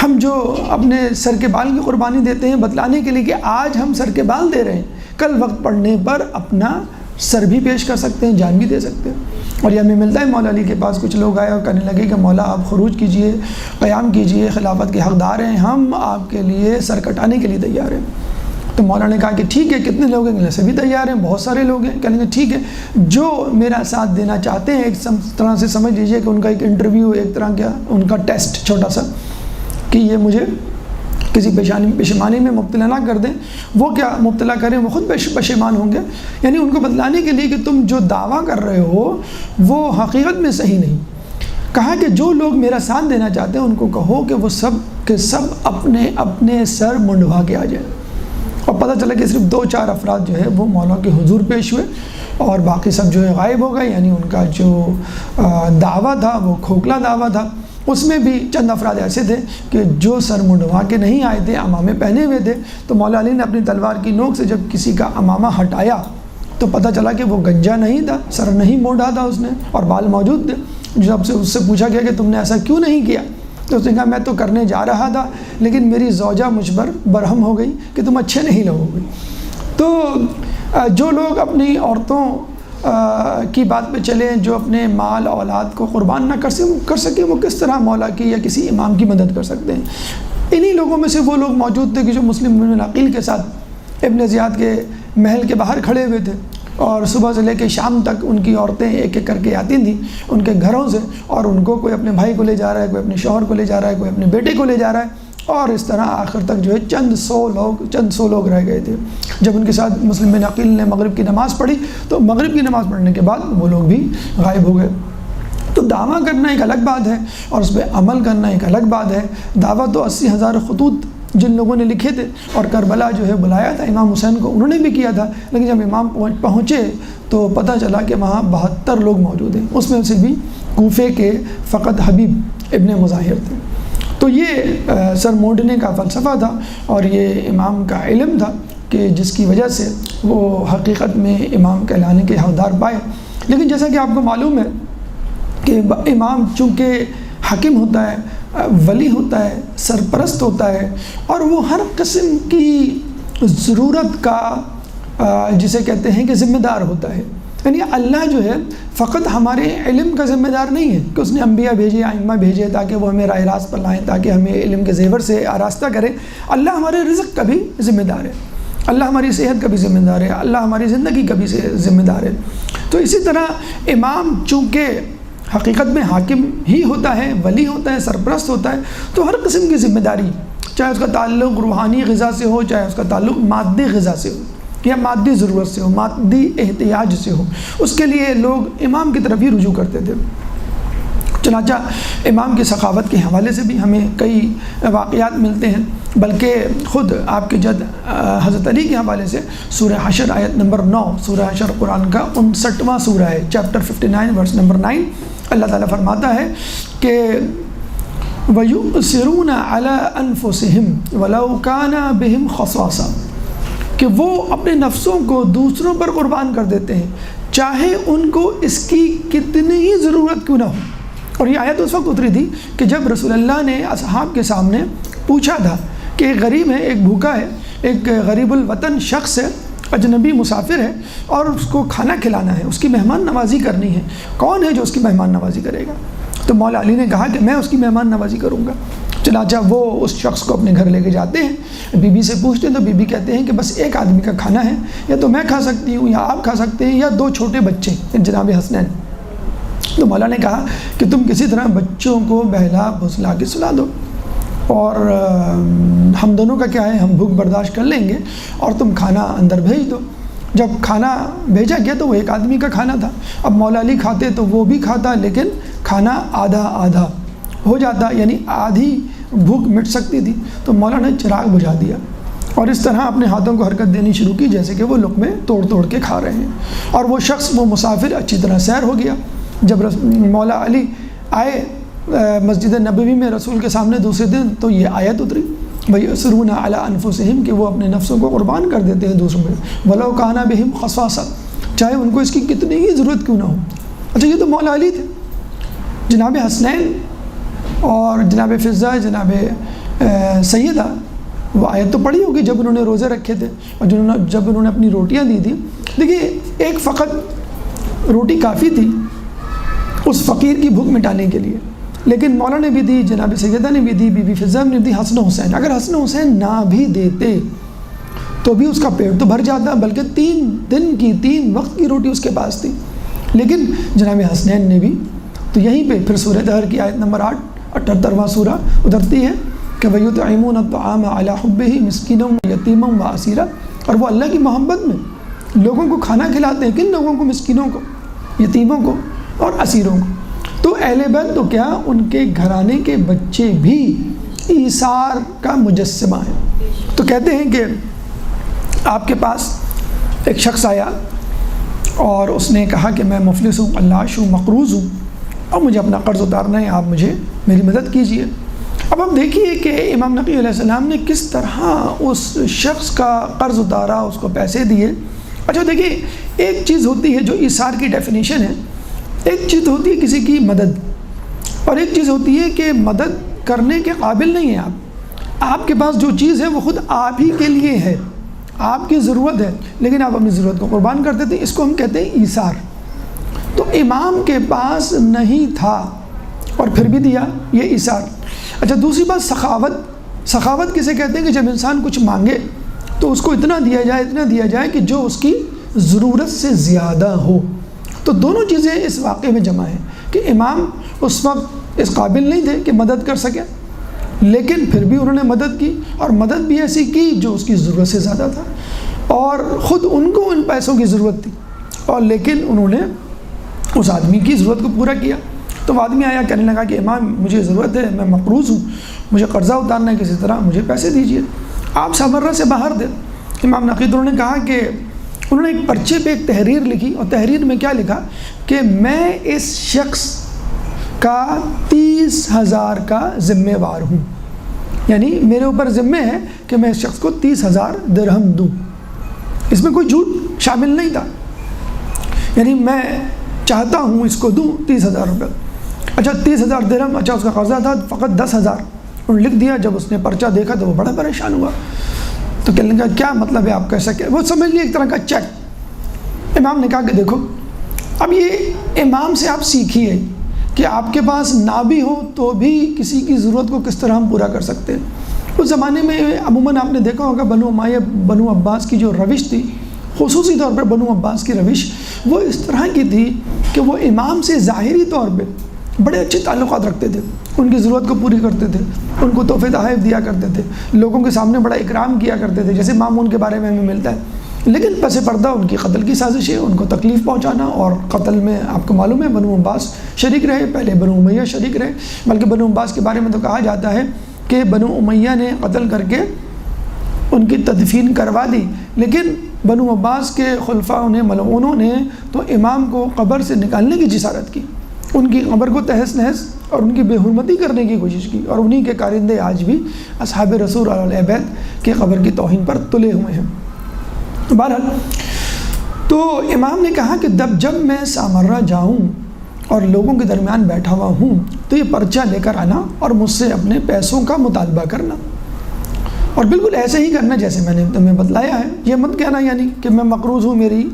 ہم جو اپنے سر کے بال کی قربانی دیتے ہیں بتلانے کے لیے کہ آج ہم سر کے بال دے رہے ہیں، کل وقت پڑنے پر اپنا سر بھی پیش کر سکتے ہیں، جان بھی دے سکتے ہیں۔ اور یہ ہمیں ملتا ہے مولا علی کے پاس کچھ لوگ آئے اور کہنے لگے کہ مولا آپ خروج کیجئے، قیام کیجئے، خلافت کے حقدار ہیں، ہم آپ کے لیے سر کٹانے کے لیے تیار ہیں۔ تو مولا نے کہا کہ ٹھیک ہے، کتنے لوگ ہیں؟ ایسے بھی تیار ہیں، بہت سارے لوگ ہیں۔ کہنے لگے ٹھیک ہے، جو میرا ساتھ دینا چاہتے ہیں، ایک طرح سے سمجھ لیجئے کہ ان کا ایک انٹرویو، ایک طرح کا ان کا ٹیسٹ چھوٹا سا کہ یہ مجھے کسی پشیمانی میں مبتلا نہ کر دیں، وہ کیا مبتلا کریں، وہ خود پشیمان ہوں گے، یعنی ان کو بتلانے کے لیے کہ تم جو دعویٰ کر رہے ہو وہ حقیقت میں صحیح نہیں۔ کہا کہ جو لوگ میرا ساتھ دینا چاہتے ہیں ان کو کہو کہ وہ سب کے سب اپنے اپنے سر منڈوا کے آ جائیں، اور پتہ چلا کہ صرف 2-4 افراد جو ہے وہ مولا کے حضور پیش ہوئے اور باقی سب جو ہے غائب ہو گئے، یعنی ان کا جو دعویٰ تھا وہ کھوکھلا دعویٰ تھا۔ اس میں بھی چند افراد ایسے تھے کہ جو سر منڈوا کے نہیں آئے تھے، امامے پہنے ہوئے تھے، تو مولا علی نے اپنی تلوار کی نوک سے جب کسی کا امامہ ہٹایا تو پتہ چلا کہ وہ گنجا نہیں تھا، سر نہیں مونڈا تھا اس نے، اور بال موجود تھے۔ جب سے اس سے پوچھا گیا کہ تم نے ایسا کیوں نہیں کیا، تو اس نے کہا میں تو کرنے جا رہا تھا لیکن میری زوجہ مجھ پر برہم ہو گئی کہ تم اچھے نہیں لگو گے۔ تو جو لوگ اپنی عورتوں کی بات پہ چلیں، جو اپنے مال اولاد کو قربان نہ کر سکیں، وہ کس طرح مولا کی یا کسی امام کی مدد کر سکتے ہیں؟ انہی لوگوں میں سے وہ لوگ موجود تھے کہ جو مسلم بن العقیل کے ساتھ ابن زیاد کے محل کے باہر کھڑے ہوئے تھے، اور صبح سے لے کے شام تک ان کی عورتیں ایک ایک کر کے آتی تھیں ان کے گھروں سے، اور ان کو کوئی اپنے بھائی کو لے جا رہا ہے، کوئی اپنے شوہر کو لے جا رہا ہے، کوئی اپنے بیٹے کو لے جا رہا ہے، اور اس طرح آخر تک جو ہے چند سو لوگ رہ گئے تھے۔ جب ان کے ساتھ مسلم بن عقیل نے مغرب کی نماز پڑھی تو مغرب کی نماز پڑھنے کے بعد وہ لوگ بھی غائب ہو گئے۔ تو دعویٰ کرنا ایک الگ بات ہے اور اس پہ عمل کرنا ایک الگ بات ہے۔ دعویٰ تو 80,000 خطوط جن لوگوں نے لکھے تھے، اور کربلا جو ہے بلایا تھا امام حسین کو، انہوں نے بھی کیا تھا، لیکن جب امام پہنچے تو پتہ چلا کہ وہاں 72 لوگ موجود ہیں، اس میں سے بھی کوفے کے فقط حبیب ابن مظاہر تھے۔ تو یہ سر موڑنے کا فلسفہ تھا، اور یہ امام کا علم تھا کہ جس کی وجہ سے وہ حقیقت میں امام کہلانے کے حقدار پائے۔ لیکن جیسا کہ آپ کو معلوم ہے کہ امام چونکہ حاکم ہوتا ہے، ولی ہوتا ہے، سرپرست ہوتا ہے، اور وہ ہر قسم کی ضرورت کا جسے کہتے ہیں کہ ذمہ دار ہوتا ہے۔ یعنی اللہ جو ہے فقط ہمارے علم کا ذمہ دار نہیں ہے کہ اس نے انبیاء بھیجے، ائمہ بھیجے تاکہ وہ ہمیں راہ راست پر لائیں، تاکہ ہمیں علم کے زیور سے آراستہ کرے۔ اللہ ہمارے رزق کا بھی ذمہ دار ہے، اللہ ہماری صحت کا بھی ذمہ دار ہے، اللہ ہماری زندگی کا بھی ذمہ دار ہے۔ تو اسی طرح امام چونکہ حقیقت میں حاکم ہی ہوتا ہے، ولی ہوتا ہے، سرپرست ہوتا ہے، تو ہر قسم کی ذمہ داری، چاہے اس کا تعلق روحانی غذا سے ہو، چاہے اس کا تعلق مادی غذا سے ہو یا مادی ضرورت سے ہو، مادی احتیاج سے ہو، اس کے لیے لوگ امام کی طرف ہی رجوع کرتے تھے۔ چنانچہ امام کی سخاوت کے حوالے سے بھی ہمیں کئی واقعات ملتے ہیں، بلکہ خود آپ کے جد حضرت علی کے حوالے سے سورہ حشر آیت نمبر 9، سورہ حشر قرآن کا 59واں سورہ ہے، چیپٹر 59 ورس نمبر 9، اللہ تعالیٰ فرماتا ہے کہ وَيُؤْثِرُونَ عَلَىٰ أَنفُسِهِمْ وَلَوْ كَانَ بِهِمْ خَصَاصَةٌ، کہ وہ اپنے نفسوں کو دوسروں پر قربان کر دیتے ہیں چاہے ان کو اس کی کتنی ہی ضرورت کیوں نہ ہو۔ اور یہ آیت اس وقت اتری تھی کہ جب رسول اللہ نے اصحاب کے سامنے پوچھا تھا کہ ایک غریب ہے، ایک بھوکا ہے، ایک غریب الوطن شخص ہے، اجنبی مسافر ہے، اور اس کو کھانا کھلانا ہے، اس کی مہمان نوازی کرنی ہے، کون ہے جو اس کی مہمان نوازی کرے گا؟ تو مولا علی نے کہا کہ میں اس کی مہمان نوازی کروں گا۔ چنانچہ وہ اس شخص کو اپنے گھر لے کے جاتے ہیں، بی بی سے پوچھتے ہیں تو بی بی کہتے ہیں کہ بس ایک آدمی کا کھانا ہے، یا تو میں کھا سکتی ہوں یا آپ کھا سکتے ہیں، یا 2 چھوٹے بچے جناب حسنین۔ تو مولا نے کہا کہ تم کسی طرح بچوں کو بہلا بھسلا کے سلا دو، اور ہم دونوں کا کیا ہے، ہم بھوک برداشت کر لیں گے، اور تم کھانا اندر بھیج دو۔ جب کھانا بھیجا گیا تو وہ ایک آدمی کا کھانا تھا، اب مولا علی کھاتے تو وہ بھی کھاتا، لیکن کھانا آدھا آدھا ہو جاتا، یعنی آدھی بھوک مٹ سکتی تھی۔ تو مولا نے چراغ بجھا دیا اور اس طرح اپنے ہاتھوں کو حرکت دینی شروع کی جیسے کہ وہ لقمے توڑ توڑ کے کھا رہے ہیں، اور وہ شخص، وہ مسافر اچھی طرح سیر ہو گیا۔ جب مولا علی آئے مسجد نبوی میں رسول کے سامنے دوسرے دن، تو یہ آیت اتری وَيُؤْثِرُونَ عَلَىٰ أَنفُسِهِمْ کہ وہ اپنے نفسوں کو قربان کر دیتے ہیں دوسروں میں، وَلَوْ كَانَ بِهِمْ خَصَاصَةٌ چاہے ان کو اس کی کتنی ہی ضرورت کیوں نہ ہو۔ اچھا، یہ تو مولا علی تھے۔ جناب حسنین اور جناب فضہ، جناب سیدہ، وہ آیت تو پڑھی ہوگی جب انہوں نے روزے رکھے تھے اور جب انہوں نے اپنی روٹیاں دی تھی۔ دیکھیے، ایک فقط روٹی کافی تھی اس فقیر کی بھوک مٹانے کے لیے، لیکن مولا نے بھی دی، جناب سیدہ نے بھی دی، بی بی فضہ نے دی، حسن و حسین۔ اگر حسن و حسین نہ بھی دیتے تو بھی اس کا پیٹ تو بھر جاتا، بلکہ 3 دن کی 3 وقت کی روٹی اس کے پاس تھی۔ لیکن جناب حسنین نے بھی، تو یہیں پہ پھر سورہ دہر کی آیت نمبر 8، 78واں سورہ اترتی ہے کہ وَيُطْعِمُونَ الطَّعَامَ عَلَىٰ حُبِّهِ مِسْكِينًا وَيَتِيمًا وَأَسِيرًا، اور وہ اللہ کی محبت میں لوگوں کو کھانا کھلاتے ہیں۔ کن لوگوں کو؟ مسکینوں کو، یتیموں کو اور اسیروں کو۔ تو اہل بیت تو کیا، ان کے گھرانے کے بچے بھی ایثار کا مجسمہ ہیں۔ تو کہتے ہیں کہ آپ کے پاس ایک شخص آیا اور اس نے کہا کہ میں مفلس ہوں، اللعش ہوں، مقروض ہوں، اور مجھے اپنا قرض اتارنا ہے، آپ مجھے میری مدد کیجئے۔ اب آپ دیکھیے کہ امام نقی علیہ السلام نے کس طرح اس شخص کا قرض اتارا، اس کو پیسے دیے۔ اچھا دیکھیے، ایک چیز ہوتی ہے جو ایثار کی ڈیفینیشن ہے، ایک چیز ہوتی ہے کسی کی مدد، اور ایک چیز ہوتی ہے کہ مدد کرنے کے قابل نہیں ہیں آپ کے پاس جو چیز ہے وہ خود آپ ہی کے لیے ہے، آپ کی ضرورت ہے، لیکن آپ اپنی ضرورت کو قربان کر دیتے ہیں، اس کو ہم کہتے ہیں ایثار۔ تو امام کے پاس نہیں تھا اور پھر بھی دیا، یہ ایثار۔ اچھا، دوسری بات سخاوت۔ سخاوت کسے کہتے ہیں کہ جب انسان کچھ مانگے تو اس کو اتنا دیا جائے کہ جو اس کی ضرورت سے زیادہ ہو۔ تو دونوں چیزیں اس واقعے میں جمع ہیں کہ امام اس وقت اس قابل نہیں تھے کہ مدد کر سکیں، لیکن پھر بھی انہوں نے مدد کی، اور مدد بھی ایسی کی جو اس کی ضرورت سے زیادہ تھا، اور خود ان کو ان پیسوں کی ضرورت تھی، اور لیکن انہوں نے اس آدمی کی ضرورت کو پورا کیا۔ تو وہ آدمی آیا کہنے لگا کہ امام مجھے ضرورت ہے، میں مقروض ہوں، مجھے قرضہ اتارنا ہے کسی طرح، مجھے پیسے دیجیے، آپ سامرہ سے باہر دیں۔ امام نقید انہوں نے کہا کہ انہوں نے ایک پرچے پہ ایک تحریر لکھی، اور تحریر میں کیا لکھا کہ میں اس شخص کا 30,000 کا ذمہ وار ہوں، یعنی میرے اوپر ذمہ ہے کہ میں اس شخص کو 30,000 درہم دوں۔ اس میں کوئی جھوٹ شامل نہیں تھا، یعنی میں چاہتا ہوں اس کو دوں 30,000 روپے۔ اچھا 30,000 درہم، اچھا اس کا قرضہ تھا فقط 10,000، انہوں نے لکھ دیا۔ جب اس نے پرچہ دیکھا تو وہ بڑا پریشان ہوا، تو کہنے لگا کیا مطلب ہے آپ کیسا، وہ سمجھ لیے ایک طرح کا چیک۔ امام نے کہا کہ دیکھو اب یہ امام سے آپ سیکھیے کہ آپ کے پاس نہ بھی ہو تو بھی کسی کی ضرورت کو کس طرح ہم پورا کر سکتے ہیں۔ اس زمانے میں عموماً آپ نے دیکھا ہوگا بنو امیہ بنو عباس کی جو روش تھی، خصوصی طور پر بنو عباس کی روش وہ اس طرح کی تھی کہ وہ امام سے ظاہری طور پہ بڑے اچھے تعلقات رکھتے تھے، ان کی ضرورت کو پوری کرتے تھے، ان کو تحفے تحائف دیا کرتے تھے، لوگوں کے سامنے بڑا اکرام کیا کرتے تھے، جیسے مامون کے بارے میں ہمیں ملتا ہے۔ لیکن پس پردہ ان کی قتل کی سازش ہے، ان کو تکلیف پہنچانا، اور قتل میں آپ کو معلوم ہے بنو عباس شریک رہے، پہلے بنو امیہ شریک رہے، بلکہ بنو عباس کے بارے میں تو کہا جاتا ہے کہ بنو امیہ نے قتل کر کے ان کی تدفین کروا دی، لیکن بنو عباس کے خلفاء نے ملعونوں نے تو امام کو قبر سے نکالنے کی جسارت کی، ان کی قبر کو تہس نہس اور ان کی بے حرمتی کرنے کی کوشش کی، اور انہی کے کارندے آج بھی اصحاب رسول علیہ بیت کے قبر کی توہین پر تلے ہوئے ہیں۔ بہرحال تو امام نے کہا کہ جب میں سامرہ جاؤں اور لوگوں کے درمیان بیٹھا ہوا ہوں تو یہ پرچہ لے کر آنا اور مجھ سے اپنے پیسوں کا مطالبہ کرنا، اور بالکل ایسے ہی کرنا جیسے میں نے تمہیں بتلایا ہے، یہ مت کہنا یعنی کہ میں مقروض ہوں، میری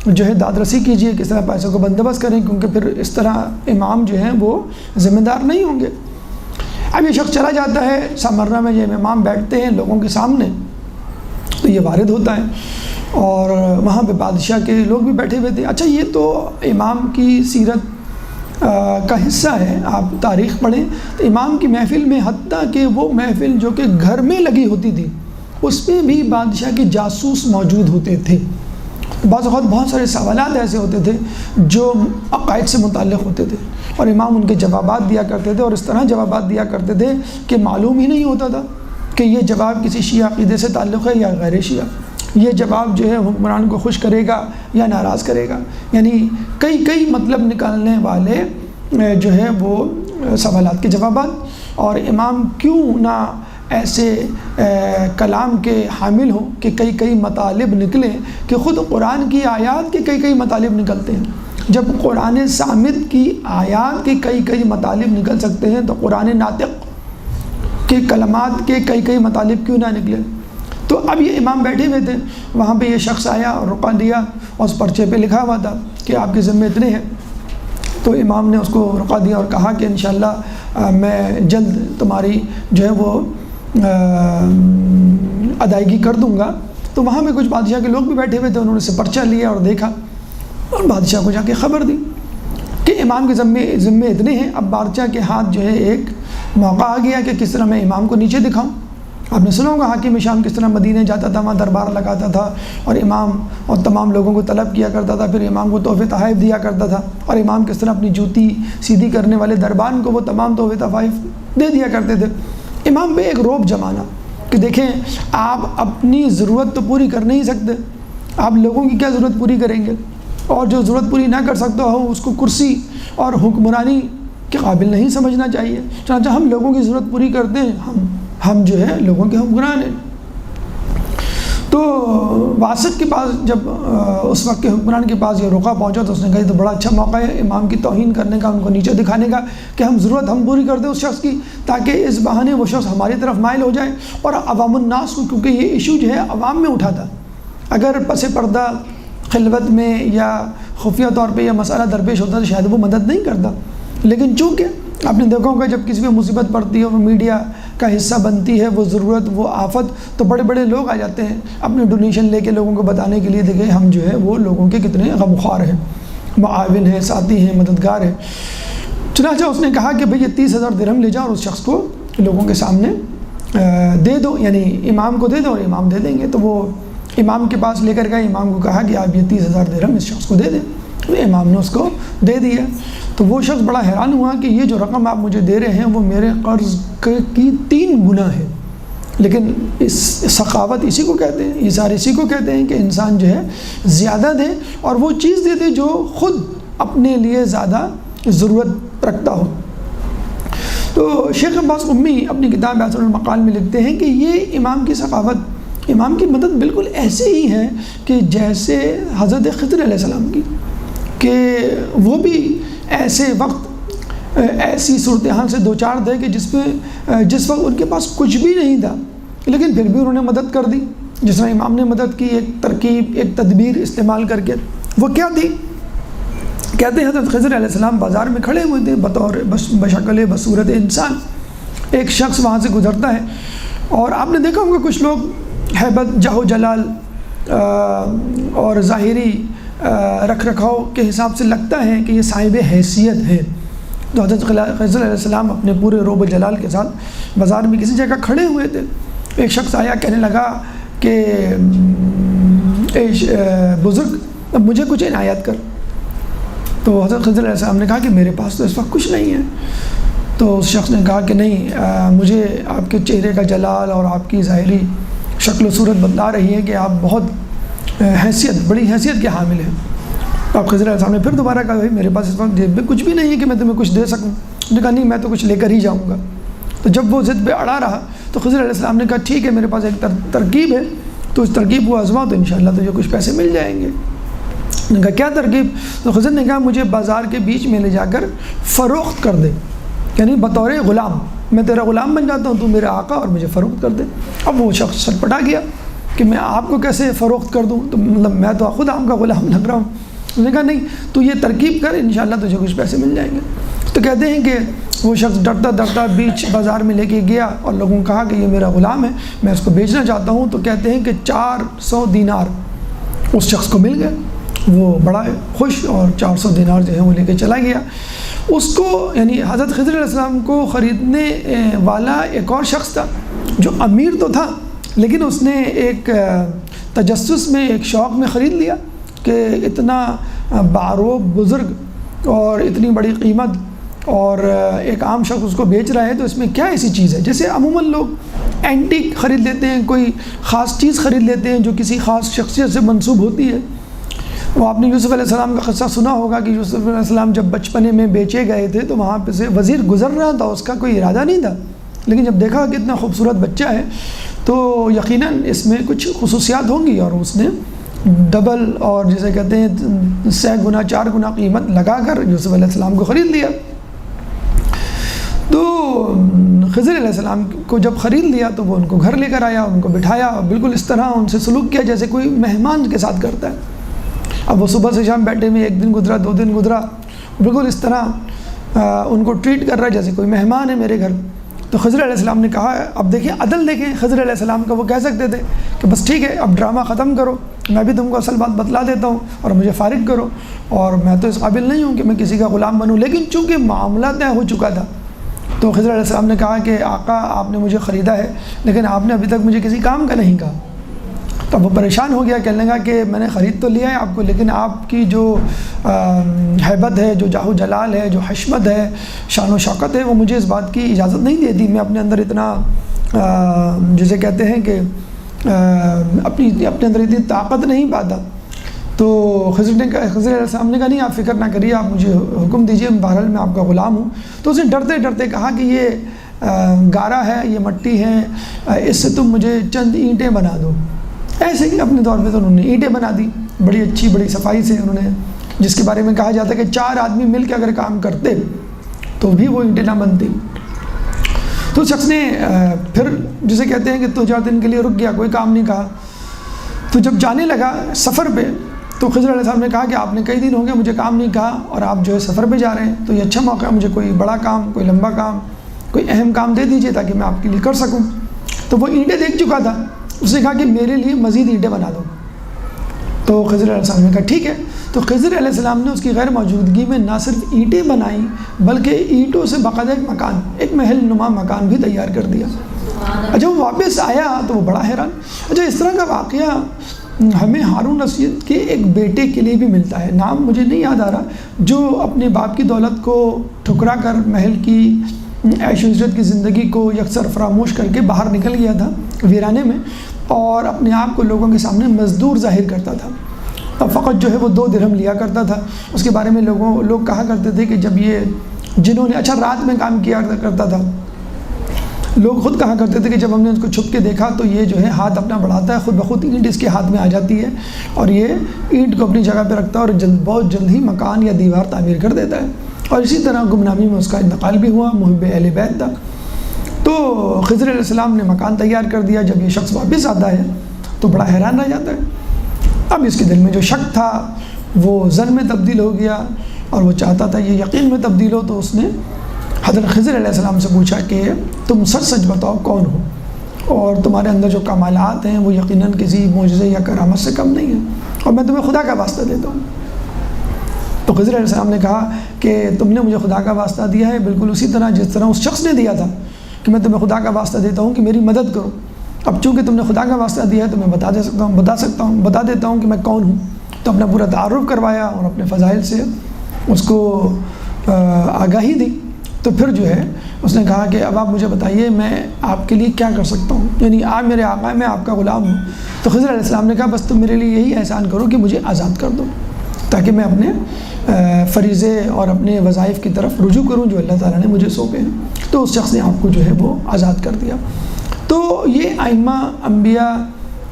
جو ہے داد رسی کیجئے، کس طرح پیسوں کو بندوبست کریں، کیونکہ پھر اس طرح امام جو ہیں وہ ذمہ دار نہیں ہوں گے۔ اب یہ شخص چلا جاتا ہے سامرہ میں، جب امام بیٹھتے ہیں لوگوں کے سامنے تو یہ وارد ہوتا ہے، اور وہاں پہ بادشاہ کے لوگ بھی بیٹھے ہوئے تھے۔ اچھا یہ تو امام کی سیرت کا حصہ ہے، آپ تاریخ پڑھیں تو امام کی محفل میں حتیٰ کہ وہ محفل جو کہ گھر میں لگی ہوتی تھی اس میں بھی بادشاہ کے جاسوس موجود ہوتے تھے۔ بعض اوقات بہت سارے سوالات ایسے ہوتے تھے جو عقائد سے متعلق ہوتے تھے، اور امام ان کے جوابات دیا کرتے تھے، اور اس طرح جوابات دیا کرتے تھے کہ معلوم ہی نہیں ہوتا تھا کہ یہ جواب کسی شیعہ عقیدے سے تعلق ہے یا غیر شیعہ، یہ جواب جو ہے حکمران کو خوش کرے گا یا ناراض کرے گا، یعنی کئی مطلب نکالنے والے جو ہے وہ سوالات کے جوابات۔ اور امام کیوں نہ ایسے کلام کے حامل ہوں کہ کئی مطالب نکلیں، کہ خود قرآن کی آیات کے کئی مطالب نکلتے ہیں۔ جب قرآن صامت کی آیات کے کئی مطالب نکل سکتے ہیں تو قرآن ناطق کے کلمات کے کئی مطالب کیوں نہ نکلے۔ تو اب یہ امام بیٹھے ہوئے تھے، وہاں پہ یہ شخص آیا اور رقعہ دیا، اور اس پرچے پہ لکھا ہوا تھا کہ آپ کے ذمے اتنے ہیں۔ تو امام نے اس کو رقعہ دیا اور کہا کہ انشاءاللہ میں جلد تمہاری جو ہے وہ ادائیگی کر دوں گا۔ تو وہاں پہ کچھ بادشاہ کے لوگ بھی بیٹھے ہوئے تھے، انہوں نے سے پرچہ لیا اور دیکھا، اور بادشاہ کو جا کے خبر دی کہ امام کے ذمے اتنے ہیں۔ اب بادشاہ کے ہاتھ جو ہے ایک موقع آ گیا کہ کس طرح میں امام کو نیچے دکھاؤں۔ آپ نے سنا ہوگا حاکم شام کس طرح مدینہ جاتا تھا، وہاں دربار لگاتا تھا، اور امام اور تمام لوگوں کو طلب کیا کرتا تھا، پھر امام کو تحفے تحائف دیا کرتا تھا، اور امام کس طرح اپنی جوتی سیدھی کرنے والے دربان کو وہ تمام تحفے تحائف دے دیا کرتے تھے۔ امام پہ ایک روب جمانا کہ دیکھیں آپ اپنی ضرورت تو پوری کر نہیں سکتے، آپ لوگوں کی کیا ضرورت پوری کریں گے، اور جو ضرورت پوری نہ کر سکتا ہو اس کو کرسی اور حکمرانی کے قابل نہیں سمجھنا چاہیے۔ چنانچہ ہم لوگوں کی ضرورت پوری کرتے ہیں، ہم جو ہے لوگوں کے حکمران ہیں۔ تو واسط کے پاس جب اس وقت کے حکمران کے پاس یہ رقعہ پہنچا تو اس نے کہا یہ تو بڑا اچھا موقع ہے امام کی توہین کرنے کا، ان کو نیچے دکھانے کا کہ ہم ضرورت ہم پوری کر دیں اس شخص کی، تاکہ اس بہانے وہ شخص ہماری طرف مائل ہو جائے، اور عوام الناس کو، کیونکہ یہ ایشو جو ہے عوام میں اٹھا تھا، اگر پس پردہ خلوت میں یا خفیہ طور پہ یہ مسئلہ درپیش ہوتا تو شاید وہ مدد نہیں کرتا، لیکن چونکہ آپ نے دیکھا ہوگا جب کسی پہ مصیبت پڑتی ہے وہ میڈیا کا حصہ بنتی ہے، وہ ضرورت، وہ آفت، تو بڑے بڑے لوگ آ جاتے ہیں اپنے ڈونیشن لے کے لوگوں کو بتانے کے لیے دیکھیں ہم جو ہے وہ لوگوں کے کتنے غمخوار ہیں، معاون ہیں، ساتھی ہیں، مددگار ہیں۔ چنانچہ اس نے کہا کہ بھئی یہ 30,000 درہم لے جاؤ اور اس شخص کو لوگوں کے سامنے دے دو، یعنی امام کو دے دو اور امام دے دیں گے۔ تو وہ امام کے پاس لے کر گئے، امام کو کہا کہ آپ یہ 30,000 درہم اس شخص کو دے دیں، تو امام نے اس کو دے دیا۔ تو وہ شخص بڑا حیران ہوا کہ یہ جو رقم آپ مجھے دے رہے ہیں وہ میرے قرض کی 3 گنا ہے، لیکن اس سخاوت اسی کو کہتے ہیں، ایثار اسی کو کہتے ہیں کہ انسان جو ہے زیادہ دے اور وہ چیز دے دے جو خود اپنے لیے زیادہ ضرورت رکھتا ہو۔ تو شیخ عباس قمی اپنی کتاب احسن المقال میں لکھتے ہیں کہ یہ امام کی سخاوت، امام کی مدد بالکل ایسے ہی ہے کہ جیسے حضرت خضر علیہ السلام کی، کہ وہ بھی ایسے وقت ایسی صورتحال سے دوچار تھے کہ جس وقت ان کے پاس کچھ بھی نہیں تھا، لیکن پھر بھی انہوں نے مدد کر دی، جس طرح امام نے مدد کی، ایک ترکیب، ایک تدبیر استعمال کر کے۔ وہ کیا تھی؟ کہتے ہیں حضرت خضر علیہ السلام بازار میں کھڑے ہوئے تھے بطور بشکل بصورت انسان، ایک شخص وہاں سے گزرتا ہے اور آپ نے دیکھا ہوگا کچھ لوگ ہیبت، جاہ و جلال اور ظاہری رکھ رکھاؤ کے حساب سے لگتا ہے کہ یہ صاحب حیثیت ہے۔ تو حضرت خضر علیہ السلام اپنے پورے روب و جلال کے ساتھ بازار میں کسی جگہ کھڑے ہوئے تھے، ایک شخص آیا کہنے لگا کہ بزرگ اب مجھے کچھ عنایت کر۔ تو حضرت خضر علیہ السلام نے کہا کہ میرے پاس تو اس وقت کچھ نہیں ہے۔ تو اس شخص نے کہا کہ نہیں، مجھے آپ کے چہرے کا جلال اور آپ کی ظاہری شکل و صورت بتلا رہی ہے کہ آپ بہت بڑی حیثیت کے حامل ہیں۔ تو آپ خضر علیہ السلام نے پھر دوبارہ کہا بھائی میرے پاس اس وقت جیب میں کچھ بھی نہیں ہے کہ میں تمہیں کچھ دے سکوں۔ اس نے کہا نہیں، میں تو کچھ لے کر ہی جاؤں گا۔ تو جب وہ ضد پہ اڑا رہا تو خضر علیہ السلام نے کہا ٹھیک ہے، میرے پاس ایک ترکیب ہے، تو اس ترکیب کو آزما تو انشاءاللہ تجھے کچھ پیسے مل جائیں گے۔ نے کہا کیا ترکیب؟ تو خضر نے کہا مجھے بازار کے بیچ میں لے جا کر فروخت کر دے، یعنی بطور غلام، میں تیرا غلام بن جاتا ہوں، تو میرا آقا، اور مجھے فروخت کر دے۔ اب وہ شخص چھٹپٹا گیا کہ میں آپ کو کیسے فروخت کر دوں، تو مطلب میں تو خود آپ کا غلام لگ رہا ہوں۔ اس نے کہا نہیں، تو یہ ترکیب کر، انشاءاللہ تجھے کچھ پیسے مل جائیں گے۔ تو کہتے ہیں کہ وہ شخص ڈرتا ڈرتا بیچ بازار میں لے کے گیا اور لوگوں کو کہا کہ یہ میرا غلام ہے، میں اس کو بیچنا چاہتا ہوں۔ تو کہتے ہیں کہ 400 دینار اس شخص کو مل گئے، وہ بڑا خوش، اور 400 دینار جو ہے وہ لے کے چلا گیا۔ اس کو یعنی حضرت خضر علیہ السلام کو خریدنے والا ایک اور شخص تھا جو امیر تو تھا، لیکن اس نے ایک تجسس میں، ایک شوق میں خرید لیا کہ اتنا باروب بزرگ اور اتنی بڑی قیمت اور ایک عام شخص اس کو بیچ رہا ہے، تو اس میں کیا ایسی چیز ہے؟ جیسے عموماً لوگ اینٹیک خرید لیتے ہیں، کوئی خاص چیز خرید لیتے ہیں جو کسی خاص شخصیت سے منسوب ہوتی ہے۔ وہ آپ نے یوسف علیہ السلام کا قصہ سنا ہوگا کہ یوسف علیہ السلام جب بچپنے میں بیچے گئے تھے تو وہاں پہ سے وزیر گزر رہا تھا، اس کا کوئی ارادہ نہیں تھا، لیکن جب دیکھا کہ اتنا خوبصورت بچہ ہے تو یقیناً اس میں کچھ خصوصیات ہوں گی، اور اس نے ڈبل اور جسے کہتے ہیں 100 گنا 4 گنا قیمت لگا کر یوسف علیہ السلام کو خرید لیا۔ تو خضر علیہ السلام کو جب خرید لیا تو وہ ان کو گھر لے کر آیا، ان کو بٹھایا، اور بالکل اس طرح ان سے سلوک کیا جیسے کوئی مہمان کے ساتھ کرتا ہے۔ اب وہ صبح سے شام بیٹھے میں، 1 دن گزرا، 2 دن گزرا، بالکل اس طرح ان کو ٹریٹ کر رہا ہے جیسے کوئی مہمان ہے میرے گھر۔ تو خضر علیہ السلام نے کہا، اب دیکھیں عدل دیکھیں خضر علیہ السلام کا، وہ کہہ سکتے تھے کہ بس ٹھیک ہے اب ڈرامہ ختم کرو، میں بھی تم کو اصل بات بتلا دیتا ہوں اور مجھے فارغ کرو، اور میں تو اس قابل نہیں ہوں کہ میں کسی کا غلام بنوں۔ لیکن چونکہ معاملہ طے ہو چکا تھا تو خضر علیہ السلام نے کہا کہ آقا آپ نے مجھے خریدا ہے لیکن آپ نے ابھی تک مجھے کسی کام کا نہیں کہا۔ تب وہ پریشان ہو گیا، کہنے لگا کہ میں نے خرید تو لیا ہے آپ کو، لیکن آپ کی جو ہیبت ہے، جو جاہ و جلال ہے، جو حشمت ہے، شان و شوکت ہے، وہ مجھے اس بات کی اجازت نہیں دیتی، میں اپنے اندر اتنا جسے کہتے ہیں کہ اپنے اندر اتنی طاقت نہیں پاتا۔ تو خضر علیہ السلام نے کہا نہیں آپ فکر نہ کریے، آپ مجھے حکم دیجئے، بہرحال میں آپ کا غلام ہوں۔ تو اس نے ڈرتے ڈرتے کہا کہ یہ گارا ہے، یہ مٹی ہے، اس سے تم مجھے چند اینٹیں بنا دو۔ ایسے ہی اپنے طور پہ تو انہوں نے اینٹیں بنا دی، بڑی اچھی بڑی صفائی سے انہوں نے، جس کے بارے میں کہا جاتا ہے کہ 4 آدمی مل کے اگر کام کرتے تو بھی وہ اینٹیں نہ بنتی۔ تو شخص نے پھر جسے کہتے ہیں کہ 2-4 دن کے لیے رک گیا، کوئی کام نہیں کہا۔ تو جب جانے لگا سفر پہ تو خضر علیہ السلام نے کہا کہ آپ نے کئی دن ہو گئے مجھے کام نہیں کہا اور آپ جو ہے سفر پہ جا رہے ہیں، تو یہ اچھا موقع ہے، مجھے کوئی بڑا کام، کوئی لمبا کام، کوئی اہم کام دے دیجئے تاکہ میں آپ کے لیے کر سکوں۔ تو وہ اینٹیں دیکھ چکا تھا، اس نے کہا کہ میرے لیے مزید اینٹیں بنا دو۔ تو خضر علیہ السلام نے کہا ٹھیک ہے۔ تو خضر علیہ السلام نے اس کی غیر موجودگی میں نہ صرف اینٹیں بنائیں بلکہ اینٹوں سے باقاعدہ ایک مکان، ایک محل نما مکان بھی تیار کر دیا۔ اچھا وہ واپس آیا تو وہ بڑا حیران۔ اچھا اس طرح کا واقعہ ہمیں ہارون رشید کے ایک بیٹے کے لیے بھی ملتا ہے، نام مجھے نہیں یاد آ رہا، جو اپنے باپ کی دولت کو ٹھکرا کر محل کی عیش و عشرت کی زندگی کو یکسر فراموش کر کے باہر نکل گیا تھا ویرانے میں، اور اپنے آپ کو لوگوں کے سامنے مزدور ظاہر کرتا تھا۔ اب فقط جو ہے وہ 2 درہم لیا کرتا تھا۔ اس کے بارے میں لوگ کہا کرتے تھے کہ جب یہ جنہوں نے اچھا رات میں کام کیا کرتا تھا، لوگ خود کہا کرتے تھے کہ جب ہم نے اس کو چھپ کے دیکھا تو یہ جو ہے ہاتھ اپنا بڑھاتا ہے، خود بخود اینٹ اس کے ہاتھ میں آ جاتی ہے اور یہ اینٹ کو اپنی جگہ پہ رکھتا ہے اور بہت جلد ہی مکان یا دیوار تعمیر کر دیتا ہے۔ اور اسی طرح گمنامی میں اس کا انتقال بھی ہوا، محب اہل بیت تھا۔ تو خضر علیہ السلام نے مکان تیار کر دیا۔ جب یہ شخص واپس آتا ہے تو بڑا حیران رہ جاتا ہے۔ اب اس کے دل میں جو شک تھا وہ ظن میں تبدیل ہو گیا اور وہ چاہتا تھا یہ یقین میں تبدیل ہو، تو اس نے حضرت خضر علیہ السلام سے پوچھا کہ تم سچ بتاؤ کون ہو، اور تمہارے اندر جو کمالات ہیں وہ یقیناً کسی معجزے یا کرامت سے کم نہیں ہیں، اور میں تمہیں خدا کا واسطہ دیتا ہوں۔ تو خضر علیہ السلام نے کہا کہ تم نے مجھے خدا کا واسطہ دیا ہے بالکل اسی طرح جس طرح اس شخص نے دیا تھا کہ میں تمہیں خدا کا واسطہ دیتا ہوں کہ میری مدد کرو۔ اب چونکہ تم نے خدا کا واسطہ دیا ہے تو میں بتا دیتا ہوں کہ میں کون ہوں۔ تو اپنا پورا تعارف کروایا اور اپنے فضائل سے اس کو آگاہی دی۔ تو پھر جو ہے اس نے کہا کہ اب آپ مجھے بتائیے میں آپ کے لیے کیا کر سکتا ہوں، یعنی آپ میرے آقا ہیں، میں آپ کا غلام ہوں۔ تو خضر علیہ السلام نے کہا بس تم میرے لیے یہی احسان کرو کہ مجھے آزاد کر دو تاکہ میں اپنے فریضے اور اپنے وظائف کی طرف رجوع کروں جو اللہ تعالیٰ نے مجھے سونپے ہیں۔ تو اس شخص نے آپ کو جو ہے وہ آزاد کر دیا۔ تو یہ ائمہ، انبیاء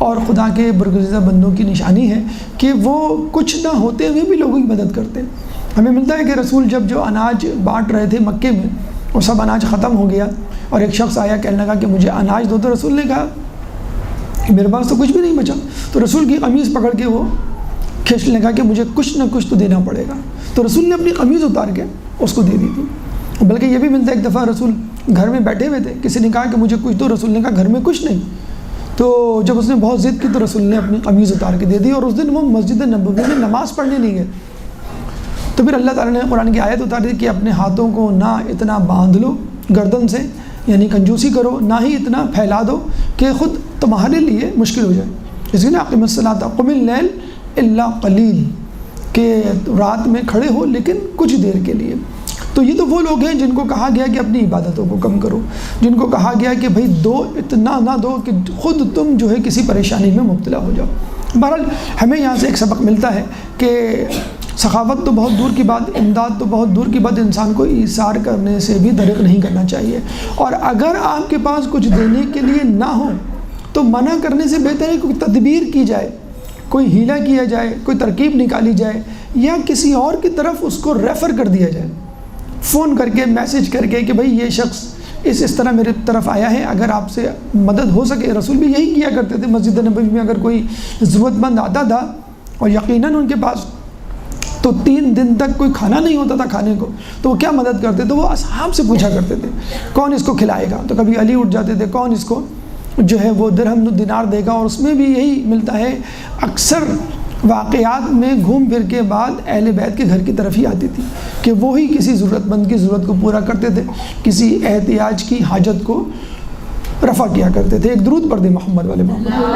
اور خدا کے برگزیدہ بندوں کی نشانی ہے کہ وہ کچھ نہ ہوتے ہوئے بھی لوگوں کی مدد کرتے ہیں۔ ہمیں ملتا ہے کہ رسول جب جو اناج بانٹ رہے تھے مکے میں، وہ سب اناج ختم ہو گیا اور ایک شخص آیا کہنے لگا کہ مجھے اناج دو، تو رسول نے کہا کہ میرے پاس تو کچھ بھی نہیں بچا۔ تو رسول کی قمیض پکڑ کے وہ کھینچنے لگا کہ مجھے کچھ نہ کچھ تو دینا پڑے گا۔ تو رسول نے اپنی قمیض اتار کے اس کو دے دی تھی۔ بلکہ یہ بھی ملتا ہے ایک دفعہ رسول گھر میں بیٹھے ہوئے تھے، کسی نے کہا کہ مجھے کچھ دو، رسول نے کہا گھر میں کچھ نہیں۔ تو جب اس نے بہت ضد کی تو رسول نے اپنی قمیض اتار کے دے دی، اور اس دن وہ مسجد نبوی میں نماز پڑھنے نہیں گئے۔ تو پھر اللہ تعالیٰ نے قرآن کی آیت اتار دی کہ اپنے ہاتھوں کو نہ اتنا باندھ لو گردن سے، یعنی کنجوسی کرو، نہ ہی اتنا پھیلا دو کہ خود تمہارے لیے مشکل ہو جائے۔ اس لیے اقیم الصلاۃ قم اللیل الا قلیل، کہ رات میں کھڑے ہو لیکن کچھ دیر کے لیے۔ تو یہ تو وہ لوگ ہیں جن کو کہا گیا کہ اپنی عبادتوں کو کم کرو، جن کو کہا گیا کہ بھائی دو اتنا نہ دو کہ خود تم جو ہے کسی پریشانی میں مبتلا ہو جاؤ۔ بہرحال ہمیں یہاں سے ایک سبق ملتا ہے کہ سخاوت تو بہت دور کی بات، امداد تو بہت دور کی بات، انسان کو ایثار کرنے سے بھی دریغ نہیں کرنا چاہیے۔ اور اگر آپ کے پاس کچھ دینے کے لیے نہ ہو تو منع کرنے سے بہتر ہے کوئی تدبیر کی جائے، کوئی ہیلہ کیا جائے، کوئی ترکیب نکالی جائے، یا کسی اور کی طرف اس کو ریفر کر دیا جائے، فون کر کے، میسج کر کے کہ بھائی یہ شخص اس طرح میرے طرف آیا ہے، اگر آپ سے مدد ہو سکے۔ رسول بھی یہی کیا کرتے تھے، مسجد نبوی میں اگر کوئی ضرورت مند آتا تھا اور یقیناً ان کے پاس تو 3 دن تک کوئی کھانا نہیں ہوتا تھا کھانے کو، تو وہ کیا مدد کرتے تھے؟ وہ اصحاب سے پوچھا کرتے تھے کون اس کو کھلائے گا، تو کبھی علی اٹھ جاتے تھے کون اس کو جو ہے وہ درہم دینار دے گا۔ اور اس میں بھی یہی ملتا ہے، اکثر واقعات میں گھوم پھر کے بعد اہل بیت کے گھر کی طرف ہی آتی تھی کہ وہی کسی ضرورت مند کی ضرورت کو پورا کرتے تھے، کسی احتیاج کی حاجت کو رفع کیا کرتے تھے۔ ایک درود پڑھ دیں محمد والے محمد۔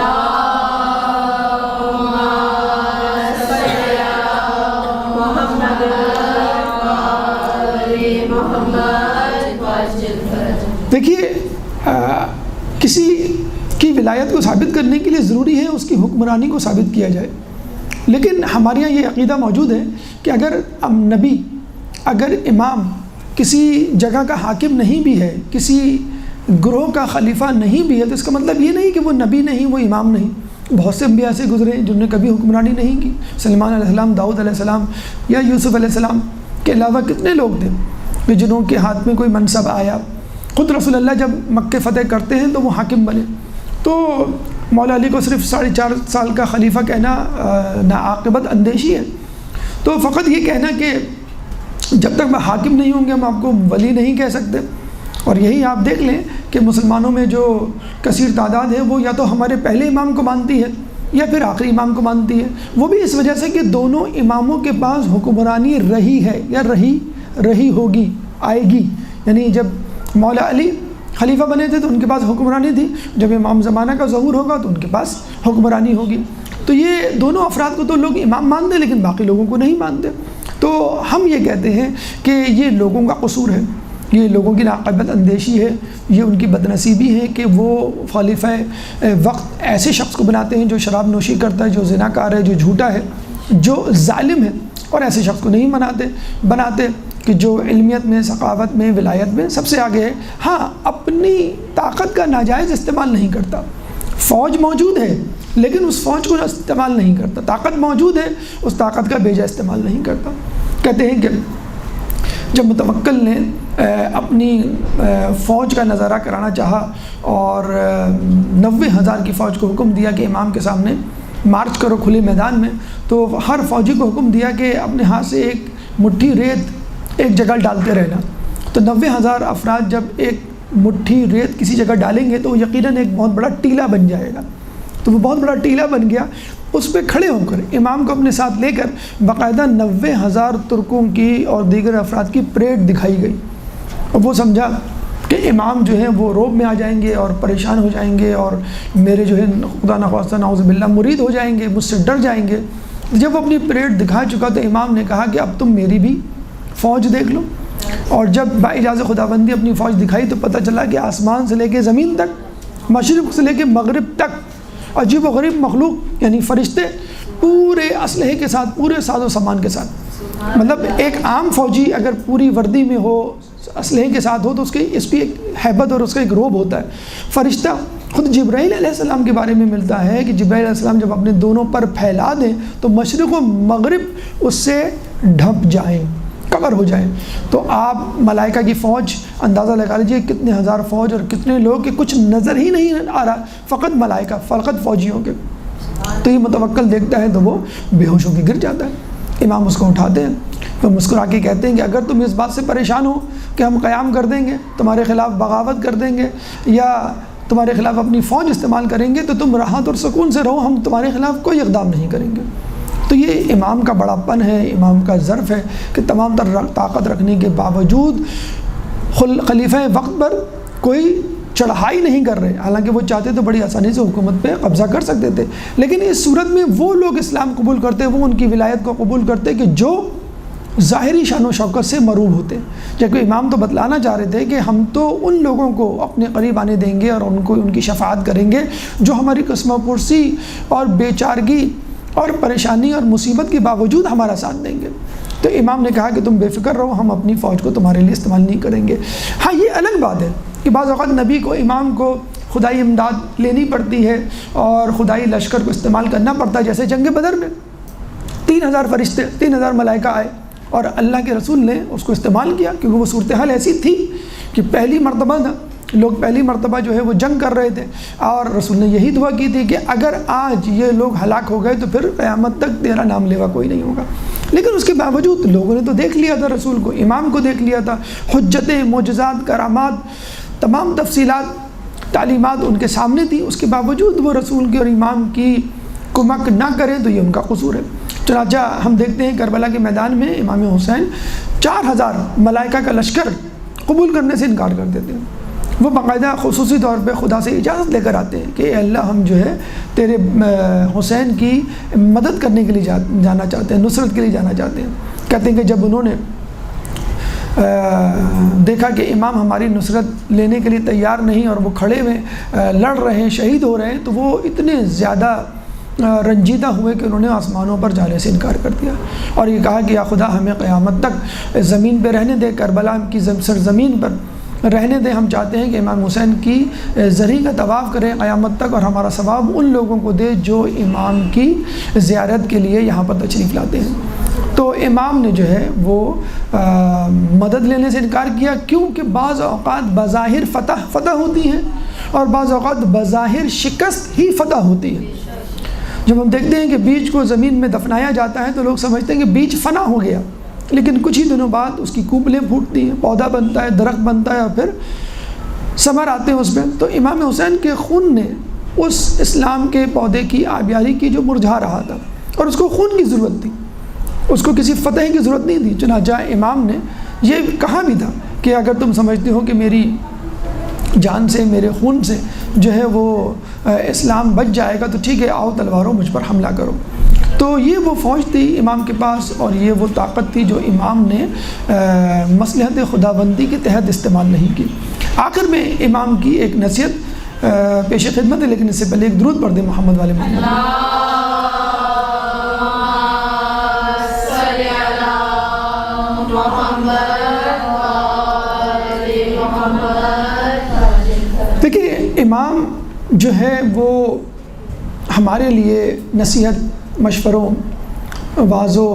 دیکھیے کسی کی ولایت کو ثابت کرنے کے لیے ضروری ہے اس کی حکمرانی کو ثابت کیا جائے، لیکن ہمارے یہاں یہ عقیدہ موجود ہے کہ اگر نبی، اگر امام کسی جگہ کا حاکم نہیں بھی ہے، کسی گروہ کا خلیفہ نہیں بھی ہے، تو اس کا مطلب یہ نہیں کہ وہ نبی نہیں، وہ امام نہیں۔ بہت سے انبیاء سے گزرے جنہوں نے کبھی حکمرانی نہیں کی، سلیمان علیہ السلام، داؤد علیہ السلام یا یوسف علیہ السلام کے علاوہ کتنے لوگ تھے کہ جنہوں کے ہاتھ میں کوئی منصب آیا۔ خود رسول اللہ جب مکہ فتح کرتے ہیں تو وہ حاکم بنے۔ تو مولا علی کو صرف 4.5 سال کا خلیفہ کہنا ناعاقبت اندیشی ہے۔ تو فقط یہ کہنا کہ جب تک میں حاکم نہیں ہوں گے ہم آپ کو ولی نہیں کہہ سکتے۔ اور یہی آپ دیکھ لیں کہ مسلمانوں میں جو کثیر تعداد ہے وہ یا تو ہمارے پہلے امام کو مانتی ہے یا پھر آخری امام کو مانتی ہے، وہ بھی اس وجہ سے کہ دونوں اماموں کے پاس حکمرانی رہی ہے یا رہی ہوگی، آئے گی۔ یعنی جب مولا علی خلیفہ بنے تھے تو ان کے پاس حکمرانی تھی، جب امام زمانہ کا ظہور ہوگا تو ان کے پاس حکمرانی ہوگی۔ تو یہ دونوں افراد کو تو لوگ امام مانتے ہیں لیکن باقی لوگوں کو نہیں مانتے۔ تو ہم یہ کہتے ہیں کہ یہ لوگوں کا قصور ہے، یہ لوگوں کی ناقابل اندیشی ہے، یہ ان کی بدنصیبی ہے کہ وہ خلیفہ وقت ایسے شخص کو بناتے ہیں جو شراب نوشی کرتا ہے، جو زنا کار ہے، جو جھوٹا ہے، جو ظالم ہے، اور ایسے شخص کو نہیں بناتے کہ جو علمیت میں، ثقافت میں، ولایت میں سب سے آگے ہے۔ ہاں، اپنی طاقت کا ناجائز استعمال نہیں کرتا۔ فوج موجود ہے لیکن اس فوج کو استعمال نہیں کرتا، طاقت موجود ہے اس طاقت کا بیجا استعمال نہیں کرتا۔ کہتے ہیں کہ جب متوکل نے اپنی فوج کا نظارہ کرانا چاہا اور 90,000 کی فوج کو حکم دیا کہ امام کے سامنے مارچ کرو کھلے میدان میں، تو ہر فوجی کو حکم دیا کہ اپنے ہاتھ سے ایک مٹھی ریت ایک جگہ ڈالتے رہنا۔ تو 90,000 افراد جب ایک مٹھی ریت کسی جگہ ڈالیں گے تو یقیناً ایک بہت بڑا ٹیلا بن جائے گا۔ تو وہ بہت بڑا ٹیلا بن گیا، اس پہ کھڑے ہو کر امام کو اپنے ساتھ لے کر باقاعدہ 90,000 ترکوں کی اور دیگر افراد کی پریڈ دکھائی گئی، اور وہ سمجھا کہ امام جو ہیں وہ روب میں آ جائیں گے اور پریشان ہو جائیں گے اور میرے جو ہے خدا نخواستہ نعوذ باللہ مرید ہو جائیں گے، مجھ سے ڈر جائیں گے۔ جب وہ اپنی پریڈ دکھا چکا تو امام نے کہا کہ اب تم میری بھی فوج دیکھ لو۔ اور جب باجازت خداوندی اپنی فوج دکھائی تو پتہ چلا کہ آسمان سے لے کے زمین تک، مشرق سے لے کے مغرب تک عجیب و غریب مخلوق یعنی فرشتے پورے اسلحے کے ساتھ، پورے ساز و سامان کے ساتھ۔ مطلب ایک عام فوجی اگر پوری وردی میں ہو، اسلحے کے ساتھ ہو، تو اس کی ایک ہیبت اور اس کا ایک روب ہوتا ہے۔ فرشتہ خود جبرائیل علیہ السلام کے بارے میں ملتا ہے کہ جبرائیل علیہ السلام جب اپنے دونوں پر پھیلا دیں تو مشرق و مغرب اس سے ڈھپ جائیں، کور ہو جائیں۔ تو آپ ملائکہ کی فوج اندازہ لگا لیجیے کتنے ہزار فوج اور کتنے لوگ کہ کچھ نظر ہی نہیں آ رہا، فقط ملائکہ، فقط فوجیوں کے۔ تو یہ متوکل دیکھتا ہے تو وہ بے ہوش ہو کے گر جاتا ہے۔ امام اس کو اٹھاتے ہیں، وہ مسکرا کے کہتے ہیں کہ اگر تم اس بات سے پریشان ہو کہ ہم قیام کر دیں گے، تمہارے خلاف بغاوت کر دیں گے یا تمہارے خلاف اپنی فوج استعمال کریں گے، تو تم راحت اور سکون سے رہو، ہم تمہارے خلاف کوئی اقدام نہیں کریں گے۔ تو یہ امام کا بڑا پن ہے، امام کا ظرف ہے کہ تمام تر طاقت رکھنے کے باوجود خلیفہ وقت پر کوئی چڑھائی نہیں کر رہے، حالانکہ وہ چاہتے تو بڑی آسانی سے حکومت پہ قبضہ کر سکتے تھے، لیکن اس صورت میں وہ لوگ اسلام قبول کرتے، وہ ان کی ولایت کو قبول کرتے کہ جو ظاہری شان و شوکت سے مروب ہوتے۔ جبکہ امام تو بتلانا چاہ رہے تھے کہ ہم تو ان لوگوں کو اپنے قریب آنے دیں گے اور ان کی شفاعت کریں گے جو ہماری قسم پرسی اور بے چارگی اور پریشانی اور مصیبت کے باوجود ہمارا ساتھ دیں گے۔ تو امام نے کہا کہ تم بے فکر رہو، ہم اپنی فوج کو تمہارے لیے استعمال نہیں کریں گے۔ ہاں، یہ الگ بات ہے کہ بعض اوقات نبی کو، امام کو خدائی امداد لینی پڑتی ہے اور خدائی لشکر کو استعمال کرنا پڑتا ہے، جیسے جنگ بدر میں 3,000 فرشتے، 3,000 ملائکہ آئے اور اللہ کے رسول نے اس کو استعمال کیا، کیونکہ وہ صورتحال ایسی تھی کہ پہلی مرتبہ لوگ پہلی مرتبہ جو ہے وہ جنگ کر رہے تھے، اور رسول نے یہی دعا کی تھی کہ اگر آج یہ لوگ ہلاک ہو گئے تو پھر قیامت تک تیرا نام لیوا کوئی نہیں ہوگا۔ لیکن اس کے باوجود لوگوں نے تو دیکھ لیا تھا رسول کو، امام کو دیکھ لیا تھا، حجتیں، معجزات، کرامات، تمام تفصیلات، تعلیمات ان کے سامنے تھی، اس کے باوجود وہ رسول کی اور امام کی کمک نہ کریں تو یہ ان کا قصور ہے۔ چنانچہ ہم دیکھتے ہیں کربلا کے میدان میں امام حسین 4,000 ملائکہ کا لشکر قبول کرنے سے انکار کر دیتے ہیں۔ وہ باقاعدہ خصوصی طور پہ خدا سے اجازت لے کر آتے ہیں کہ اے اللہ، ہم جو ہے تیرے حسین کی مدد کرنے کے لیے جانا چاہتے ہیں، نصرت کے لیے جانا چاہتے ہیں۔ کہتے ہیں کہ جب انہوں نے دیکھا کہ امام ہماری نصرت لینے کے لیے تیار نہیں اور وہ کھڑے ہوئے لڑ رہے ہیں، شہید ہو رہے ہیں، تو وہ اتنے زیادہ رنجیدہ ہوئے کہ انہوں نے آسمانوں پر جانے سے انکار کر دیا اور یہ کہا کہ یا خدا، ہمیں قیامت تک زمین پہ رہنے دے، کربلا کی سرزمین پر رہنے دیں۔ ہم چاہتے ہیں کہ امام حسین کی زری کا طواف کریں قیامت تک، اور ہمارا ثواب ان لوگوں کو دے جو امام کی زیارت کے لیے یہاں پر تشریف لاتے ہیں۔ تو امام نے جو ہے وہ مدد لینے سے انکار کیا، کیونکہ بعض اوقات بظاہر فتح ہوتی ہیں اور بعض اوقات بظاہر شکست ہی فتح ہوتی ہے۔ جب ہم دیکھتے ہیں کہ بیج کو زمین میں دفنایا جاتا ہے تو لوگ سمجھتے ہیں کہ بیج فنا ہو گیا، لیکن کچھ ہی دنوں بعد اس کی کوپلیں پھوٹتی ہیں، پودا بنتا ہے، درخت بنتا ہے، اور پھر ثمر آتے ہیں اس میں۔ تو امام حسین کے خون نے اس اسلام کے پودے کی آبیاری کی جو مرجھا رہا تھا، اور اس کو خون کی ضرورت تھی، اس کو کسی فتح کی ضرورت نہیں تھی۔ چنانچہ امام نے یہ کہا بھی تھا کہ اگر تم سمجھتے ہو کہ میری جان سے، میرے خون سے جو ہے وہ اسلام بچ جائے گا تو ٹھیک ہے، آؤ تلواروں مجھ پر حملہ کرو۔ تو یہ وہ فوج تھی امام کے پاس، اور یہ وہ طاقت تھی جو امام نے مصلحت خداوندی کے تحت استعمال نہیں کی۔ آخر میں امام کی ایک نصیحت پیش خدمت ہے، لیکن اس سے پہلے ایک درود پڑھ دیں محمد والے محمد۔ دیکھیے امام جو ہے وہ ہمارے لیے نصیحت، مشوروں، واعظ و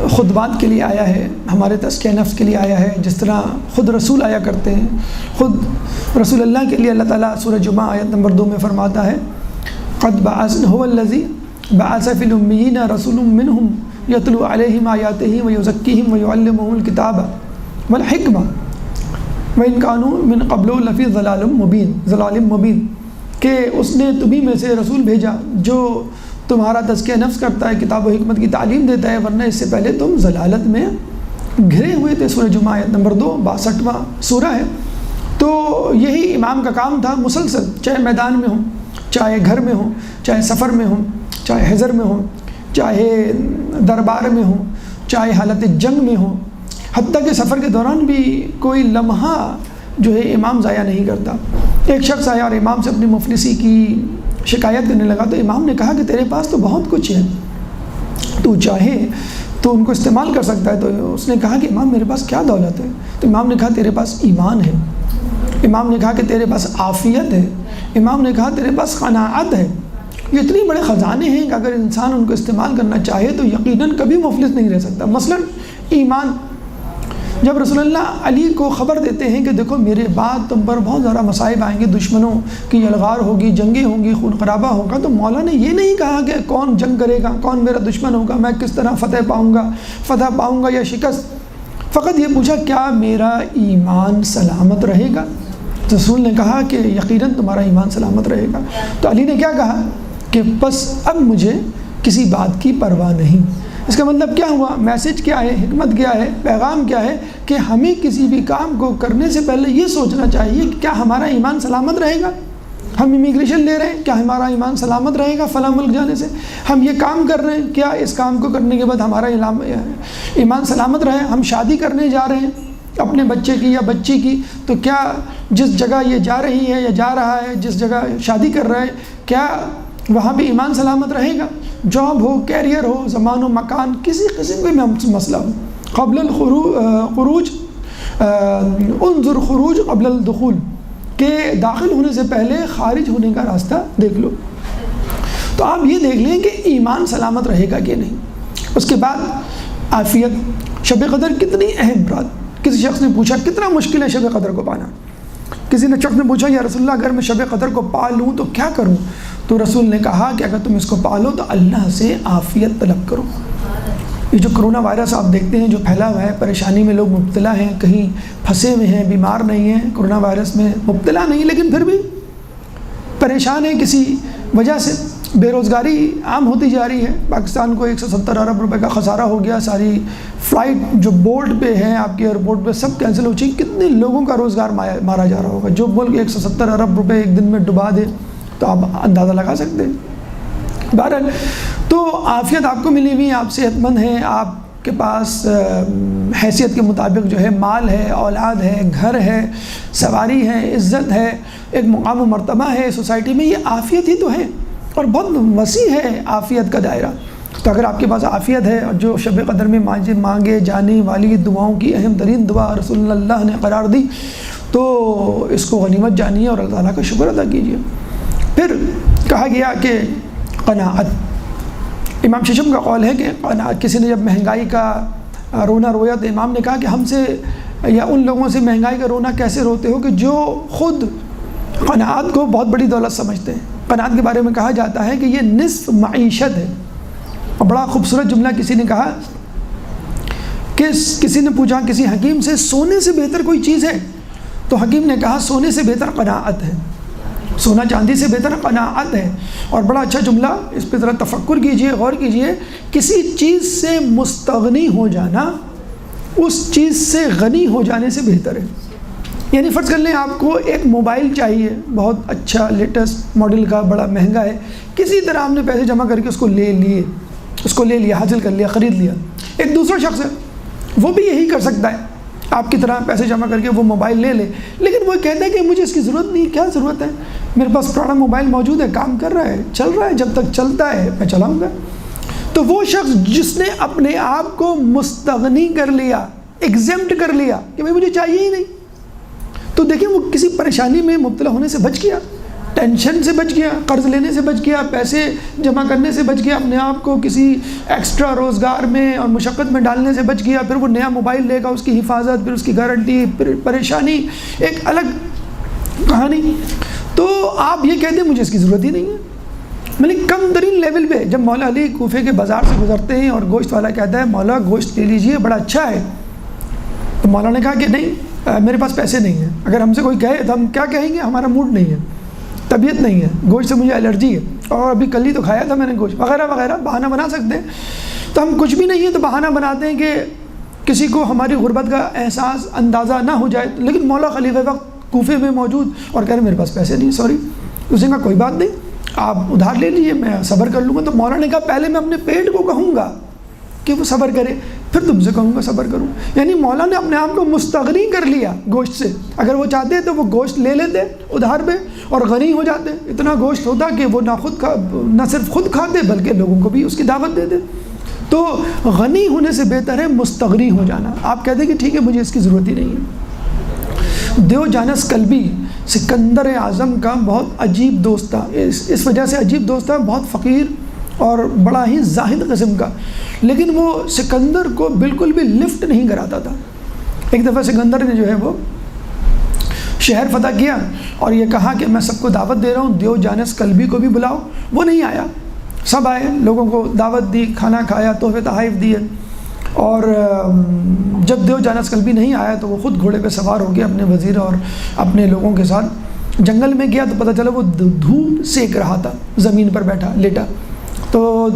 خطبات کے لیے آیا ہے، ہمارے تزکیہ نفس کے لیے آیا ہے، جس طرح خود رسول آیا کرتے ہیں۔ خود رسول اللہ کے لیے اللہ تعالیٰ سورہ جمعہ آیت نمبر 2 میں فرماتا ہے قد بعثنا هو الذی بعث فی الامیین رسول منہم یتلو علیہم آیاتہ ویزکیہم ویعلمہم الکتاب والحکمہ وَإِن كَانُوا مِن قَبْلُ لَفِي ضَلَالٍ مُبِينٍ، کہ اس نے تمہیں میں سے رسول بھیجا جو تمہارا تزکیہ نفس کرتا ہے، کتاب و حکمت کی تعلیم دیتا ہے، ورنہ اس سے پہلے تم ضلالت میں گھرے ہوئے تھے۔ سورہ جمعہ آیت نمبر 2، 62واں سورہ ہے۔ تو یہی امام کا کام تھا، مسلسل، چاہے میدان میں ہوں، چاہے گھر میں ہوں، چاہے سفر میں ہوں، چاہے حضر میں ہوں، چاہے دربار میں ہوں، چاہے حالت جنگ میں ہوں، حتیٰ کہ سفر کے دوران بھی کوئی لمحہ جو ہے امام ضائع نہیں کرتا۔ ایک شخص آیا اور امام سے اپنی مفلسی کی شکایت کرنے لگا، تو امام نے کہا کہ تیرے پاس تو بہت کچھ ہے، تو چاہے تو ان کو استعمال کر سکتا ہے۔ تو اس نے کہا کہ امام میرے پاس کیا دولت ہے؟ تو امام نے کہا تیرے پاس ایمان ہے، امام نے کہا کہ تیرے پاس عافیت ہے، امام نے کہا تیرے پاس قناعت ہے۔ یہ اتنے بڑے خزانے ہیں کہ اگر انسان ان کو استعمال کرنا چاہے تو یقیناً کبھی مفلس نہیں رہ سکتا۔ مثلاً ایمان، جب رسول اللہ علی کو خبر دیتے ہیں کہ دیکھو میرے بعد تم پر بہت زیادہ مصائب آئیں گے، دشمنوں کی یلغار ہوگی، جنگیں ہوں گی، خون خرابہ ہوگا، تو مولا نے یہ نہیں کہا کہ کون جنگ کرے گا، کون میرا دشمن ہوگا، میں کس طرح فتح پاؤں گا یا شکست، فقط یہ پوچھا کیا میرا ایمان سلامت رہے گا؟ رسول نے کہا کہ یقیناً تمہارا ایمان سلامت رہے گا۔ تو علی نے کیا کہا کہ بس اب مجھے کسی بات کی پرواہ نہیں۔ اس کا مطلب کیا ہوا؟ میسج کیا ہے، حکمت کیا ہے، پیغام کیا ہے کہ ہمیں کسی بھی کام کو کرنے سے پہلے یہ سوچنا چاہیے کہ کیا ہمارا ایمان سلامت رہے گا؟ ہم امیگریشن لے رہے ہیں، کیا ہمارا ایمان سلامت رہے گا فلاں ملک جانے سے؟ ہم یہ کام کر رہے ہیں، کیا اس کام کو کرنے کے بعد ہمارا ایمان سلامت رہے؟ ہم شادی کرنے جا رہے ہیں اپنے بچے کی یا بچی کی، تو کیا جس جگہ یہ جا رہی ہے یا جا رہا ہے، جس جگہ شادی کر رہا ہے، کیا وہاں بھی ایمان سلامت رہے گا؟ جاب ہو، کیریئر ہو، زمان و مکان، کسی قسم کا بھی مسئلہ ہو، قبل الخروج انظر خروج قبل الدخول، کہ داخل ہونے سے پہلے خارج ہونے کا راستہ دیکھ لو۔ تو آپ یہ دیکھ لیں کہ ایمان سلامت رہے گا کہ نہیں۔ اس کے بعد عافیت، شب قدر کتنی اہم رات۔ کسی شخص نے پوچھا کتنا مشکل ہے شب قدر کو پانا؟ کسی نے شخص نے پوچھا یا رسول اللہ اگر میں شب قدر کو پا لوں تو کیا کروں؟ تو رسول نے کہا کہ اگر تم اس کو پالو تو اللہ سے عافیت طلب کرو۔ یہ جو کرونا وائرس آپ دیکھتے ہیں جو پھیلا ہوا ہے، پریشانی میں لوگ مبتلا ہیں، کہیں پھنسے ہوئے ہیں، بیمار نہیں ہیں، کرونا وائرس میں مبتلا نہیں لیکن پھر بھی پریشان ہیں کسی وجہ سے، بے روزگاری عام ہوتی جا رہی ہے۔ پاکستان کو 170 ارب روپے کا خسارہ ہو گیا، ساری فلائٹ جو بورڈ پہ ہیں آپ کے ایئرپورٹ پہ سب کینسل ہو چکی، کتنے لوگوں کا روزگار مارا جا رہا ہوگا۔ جو ملک 170 ارب روپے ایک دن میں ڈبا دے تو آپ اندازہ لگا سکتے ہیں۔ بہرحال تو عافیت آپ کو ملی ہوئی، آپ صحت مند ہیں، آپ کے پاس حیثیت کے مطابق جو ہے مال ہے، اولاد ہے، گھر ہے، سواری ہے، عزت ہے، ایک مقام و مرتبہ ہے سوسائٹی میں، یہ عافیت ہی تو ہے اور بہت وسیع ہے عافیت کا دائرہ۔ تو اگر آپ کے پاس عافیت ہے اور جو شب قدر میں مانگے جانے والی دعاؤں کی اہم ترین دعا رسول اللہ نے قرار دی، تو اس کو غنیمت جانیے اور اللہ تعالیٰ کا شکر ادا کیجیے۔ پھر کہا گیا کہ قناعت، امام ششم کا قول ہے کہ قناعت، کسی نے جب مہنگائی کا رونا رویا تو امام نے کہا کہ ہم سے یا ان لوگوں سے مہنگائی کا رونا کیسے روتے ہو کہ جو خود قناعت کو بہت بڑی دولت سمجھتے ہیں۔ قناعت کے بارے میں کہا جاتا ہے کہ یہ نصف معیشت ہے۔ اور بڑا خوبصورت جملہ کسی نے کہا کہ کسی نے پوچھا کسی حکیم سے سونے سے بہتر کوئی چیز ہے؟ تو حکیم نے کہا سونے سے بہتر قناعت ہے، سونا چاندی سے بہتر قناعت ہے۔ اور بڑا اچھا جملہ، اس پہ ذرا تفکر کیجئے، غور کیجئے۔ کسی چیز سے مستغنی ہو جانا اس چیز سے غنی ہو جانے سے بہتر ہے۔ یعنی فرض کر لیں آپ کو ایک موبائل چاہیے، بہت اچھا لیٹسٹ ماڈل کا، بڑا مہنگا ہے، کسی طرح آپ نے پیسے جمع کر کے اس کو لے لیا، حاصل کر لیا، خرید لیا۔ ایک دوسرا شخص ہے، وہ بھی یہی کر سکتا ہے، آپ کی طرح پیسے جمع کر کے وہ موبائل لے لے، لیکن وہ کہتا ہے کہ مجھے اس کی ضرورت نہیں۔ کیا ضرورت ہے؟ میرے پاس پرانا موبائل موجود ہے، کام کر رہا ہے، چل رہا ہے، جب تک چلتا ہے میں چلاؤں گا۔ تو وہ شخص جس نے اپنے آپ کو مستغنی کر لیا، ایگزمپٹ کر لیا کہ بھائی مجھے چاہیے ہی نہیں، تو دیکھیں وہ کسی پریشانی میں مبتلا ہونے سے بچ گیا، ٹینشن سے بچ گیا، قرض لینے سے بچ گیا، پیسے جمع کرنے سے بچ گیا، اپنے آپ کو کسی ایکسٹرا روزگار میں اور مشقت میں ڈالنے سے بچ گیا۔ پھر وہ نیا موبائل لے گا، اس کی حفاظت، پھر اس کی گارنٹی، پھر پریشانی، ایک الگ کہانی۔ تو آپ یہ کہتے ہیں مجھے اس کی ضرورت ہی نہیں ہے۔ مطلب کم ترین لیول پہ جب مولا علی کوفے کے بازار سے گزرتے ہیں اور گوشت والا کہتا ہے مولا گوشت لے لیجئے، بڑا اچھا ہے، تو مولا نے کہا کہ نہیں، میرے پاس پیسے نہیں ہیں۔ اگر ہم سے کوئی کہے تو ہم کیا کہیں گے؟ ہمارا موڈ نہیں ہے، طبیعت نہیں ہے، گوشت سے مجھے الرجی ہے، اور ابھی کل ہی تو کھایا تھا میں نے گوشت، وغیرہ وغیرہ بہانہ بنا سکتے ہیں۔ تو ہم کچھ بھی نہیں ہے تو بہانہ بناتے ہیں کہ کسی کو ہماری غربت کا احساس اندازہ نہ ہو جائے۔ لیکن مولا خلیفہ وقت کوفے میں موجود اور کہہ رہے میرے پاس پیسے نہیں، سوری۔ اس نے کہا کوئی بات نہیں، آپ ادھار لے لیجیے، میں صبر کر لوں گا۔ تو مولا نے کہا پہلے میں اپنے پیٹ کو کہوں گا کہ وہ صبر کرے، پھر تم سے کہوں گا صبر کروں۔ یعنی مولا نے اپنے آپ کو مستغنی کر لیا گوشت سے۔ اگر وہ چاہتے تو وہ گوشت لے لیتے ادھار پہ اور غنی ہو جاتے، اتنا گوشت ہوتا کہ وہ نہ صرف خود کھاتے بلکہ لوگوں کو بھی اس کی دعوت دیتے۔ تو غنی ہونے سے بہتر ہے مستغنی ہو جانا۔ آپ کہتے کہ ٹھیک ہے مجھے اس کی ضرورت ہی نہیں ہے۔ دیوجانس کلبی سکندر اعظم کا بہت عجیب دوست تھا، اس وجہ سے عجیب دوست تھا، بہت فقیر اور بڑا ہی زاہد قسم کا، لیکن وہ سکندر کو بالکل بھی لفٹ نہیں کراتا تھا۔ ایک دفعہ سکندر نے جو ہے وہ شہر فتح کیا اور یہ کہا کہ میں سب کو دعوت دے رہا ہوں، دیوجانس کلبی کو بھی بلاؤ۔ وہ نہیں آیا، سب آئے، لوگوں کو دعوت دی، کھانا کھایا، تحفے تحائف دیے۔ اور جب دیوجانس کلبی نہیں آیا تو وہ خود گھوڑے پہ سوار ہو گیا اپنے وزیر اور اپنے لوگوں کے ساتھ جنگل میں گیا۔ تو پتہ چلا وہ دھوپ سیک رہا تھا، زمین پر بیٹھا لیٹا۔ تو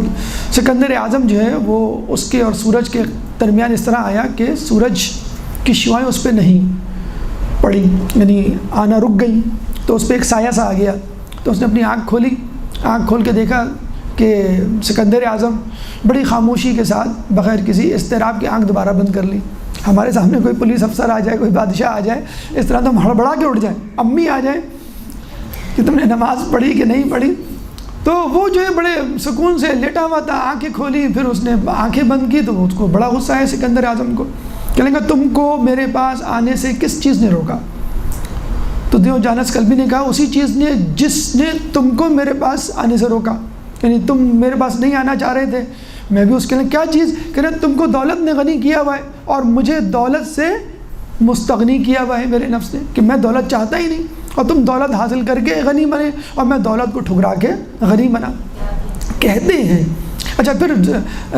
سکندر اعظم جو ہے وہ اس کے اور سورج کے درمیان اس طرح آیا کہ سورج کی شعاعیں اس پہ نہیں پڑی، یعنی آنا رک گئی، تو اس پہ ایک سایہ سا آ گیا۔ تو اس نے اپنی آنکھ کھولی، آنکھ کھول کے دیکھا کہ سکندر اعظم بڑی خاموشی کے ساتھ بغیر کسی اضطراب کی آنکھ دوبارہ بند کر لی۔ ہمارے سامنے کوئی پولیس افسر آ جائے، کوئی بادشاہ آ جائے، اس طرح تو ہم ہڑبڑا کے اٹھ جائیں، امی آ جائیں کہ تم نے نماز پڑھی کہ نہیں پڑھی۔ تو وہ جو ہے بڑے سکون سے لیٹا ہوا تھا، آنکھیں کھولی، پھر اس نے آنکھیں بند کی تو اس کو بڑا غصہ ہے سکندر اعظم کو، کہنے لگا تم کو میرے پاس آنے سے کس چیز نے روکا؟ تو دیوجانس کلبی نے کہا اسی چیز نے جس نے تم کو میرے پاس آنے سے روکا، یعنی تم میرے پاس نہیں آنا چاہ رہے تھے۔ میں بھی اس کے لیے کیا چیز؟ کہ تم کو دولت نے غنی کیا ہوا ہے اور مجھے دولت سے مستغنی کیا ہوا ہے میرے نفس نے، کہ میں دولت چاہتا ہی نہیں، اور تم دولت حاصل کر کے غنی بنے اور میں دولت کو ٹھکرا کے غنی بنا، کہتے ہیں۔ اچھا، پھر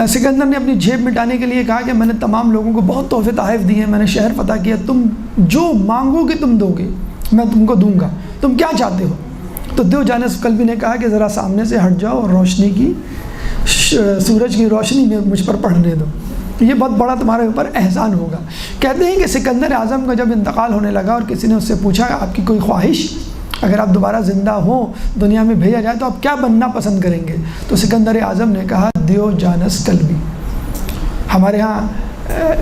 سکندر نے اپنی جیب مٹانے کے لیے کہا کہ میں نے تمام لوگوں کو بہت تحفے تحائف دیے ہیں، میں نے شہر فتح کیا، تم جو مانگو گے تم دو گے، میں تم کو دوں گا، تم کیا چاہتے ہو؟ تو دیوجانس کلبی نے کہا کہ ذرا سامنے سے ہٹ جاؤ اور روشنی کی، سورج کی روشنی میں مجھ پر پڑھنے دو، یہ بہت بڑا تمہارے اوپر احسان ہوگا۔ کہتے ہیں کہ سکندر اعظم کا جب انتقال ہونے لگا اور کسی نے اس سے پوچھا آپ کی کوئی خواہش، اگر آپ دوبارہ زندہ ہوں، دنیا میں بھیجا جائے تو آپ کیا بننا پسند کریں گے؟ تو سکندر اعظم نے کہا دیوجانس کلبی۔ ہمارے ہاں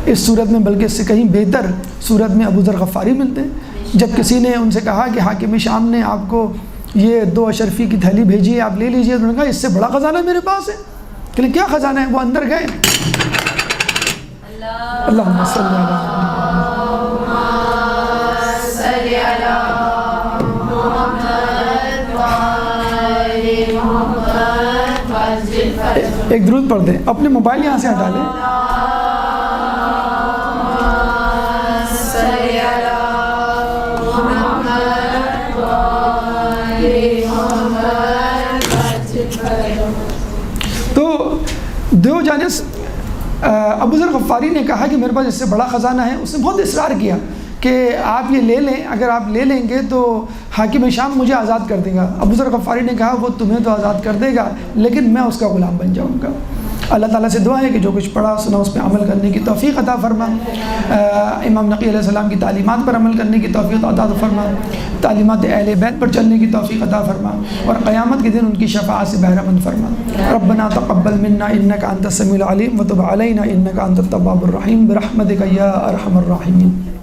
اس صورت میں بلکہ اس سے کہیں بہتر صورت میں ابو ذر غفاری ملتے ہیں۔ جب کسی نے ان سے کہا کہ حاکم شام نے آپ کو یہ 2 اشرفی کی تھیلی بھیجی ہے، آپ لے لیجیے، تو انہوں نے کہا اس سے بڑا خزانہ میرے پاس ہے۔ کہ کیا خزانہ ہے؟ وہ اندر گئے، اللہم صلی علی ایک درود پڑھ دیں، اپنے موبائل یہاں سے ہٹا لیں۔ دو جانب ابو ذر غفاری نے کہا کہ میرے پاس اس سے بڑا خزانہ ہے. اس نے بہت اصرار کیا کہ آپ یہ لے لیں, اگر آپ لے لیں گے تو حاکم شام مجھے آزاد کر دے گا. ابو ذر غفاری نے کہا وہ تمہیں تو آزاد کر دے گا لیکن میں اس کا غلام بن جاؤں گا. اللہ تعالیٰ سے دعا ہے کہ جو کچھ پڑھا سنا اس پہ عمل کرنے کی توفیق عطا فرما, امام نقی علیہ السلام کی تعلیمات پر عمل کرنے کی توفیق عطا فرما, تعلیمات اہل بیت پر چلنے کی توفیق عطا فرما, اور قیامت کے دن ان کی شفاعت سے بہرہ مند فرما. ربنا تقبل منا انک انت السمیع العلیم وتب علینا انک انت التواب الرحیم برحمتک یا ارحم الراحمین.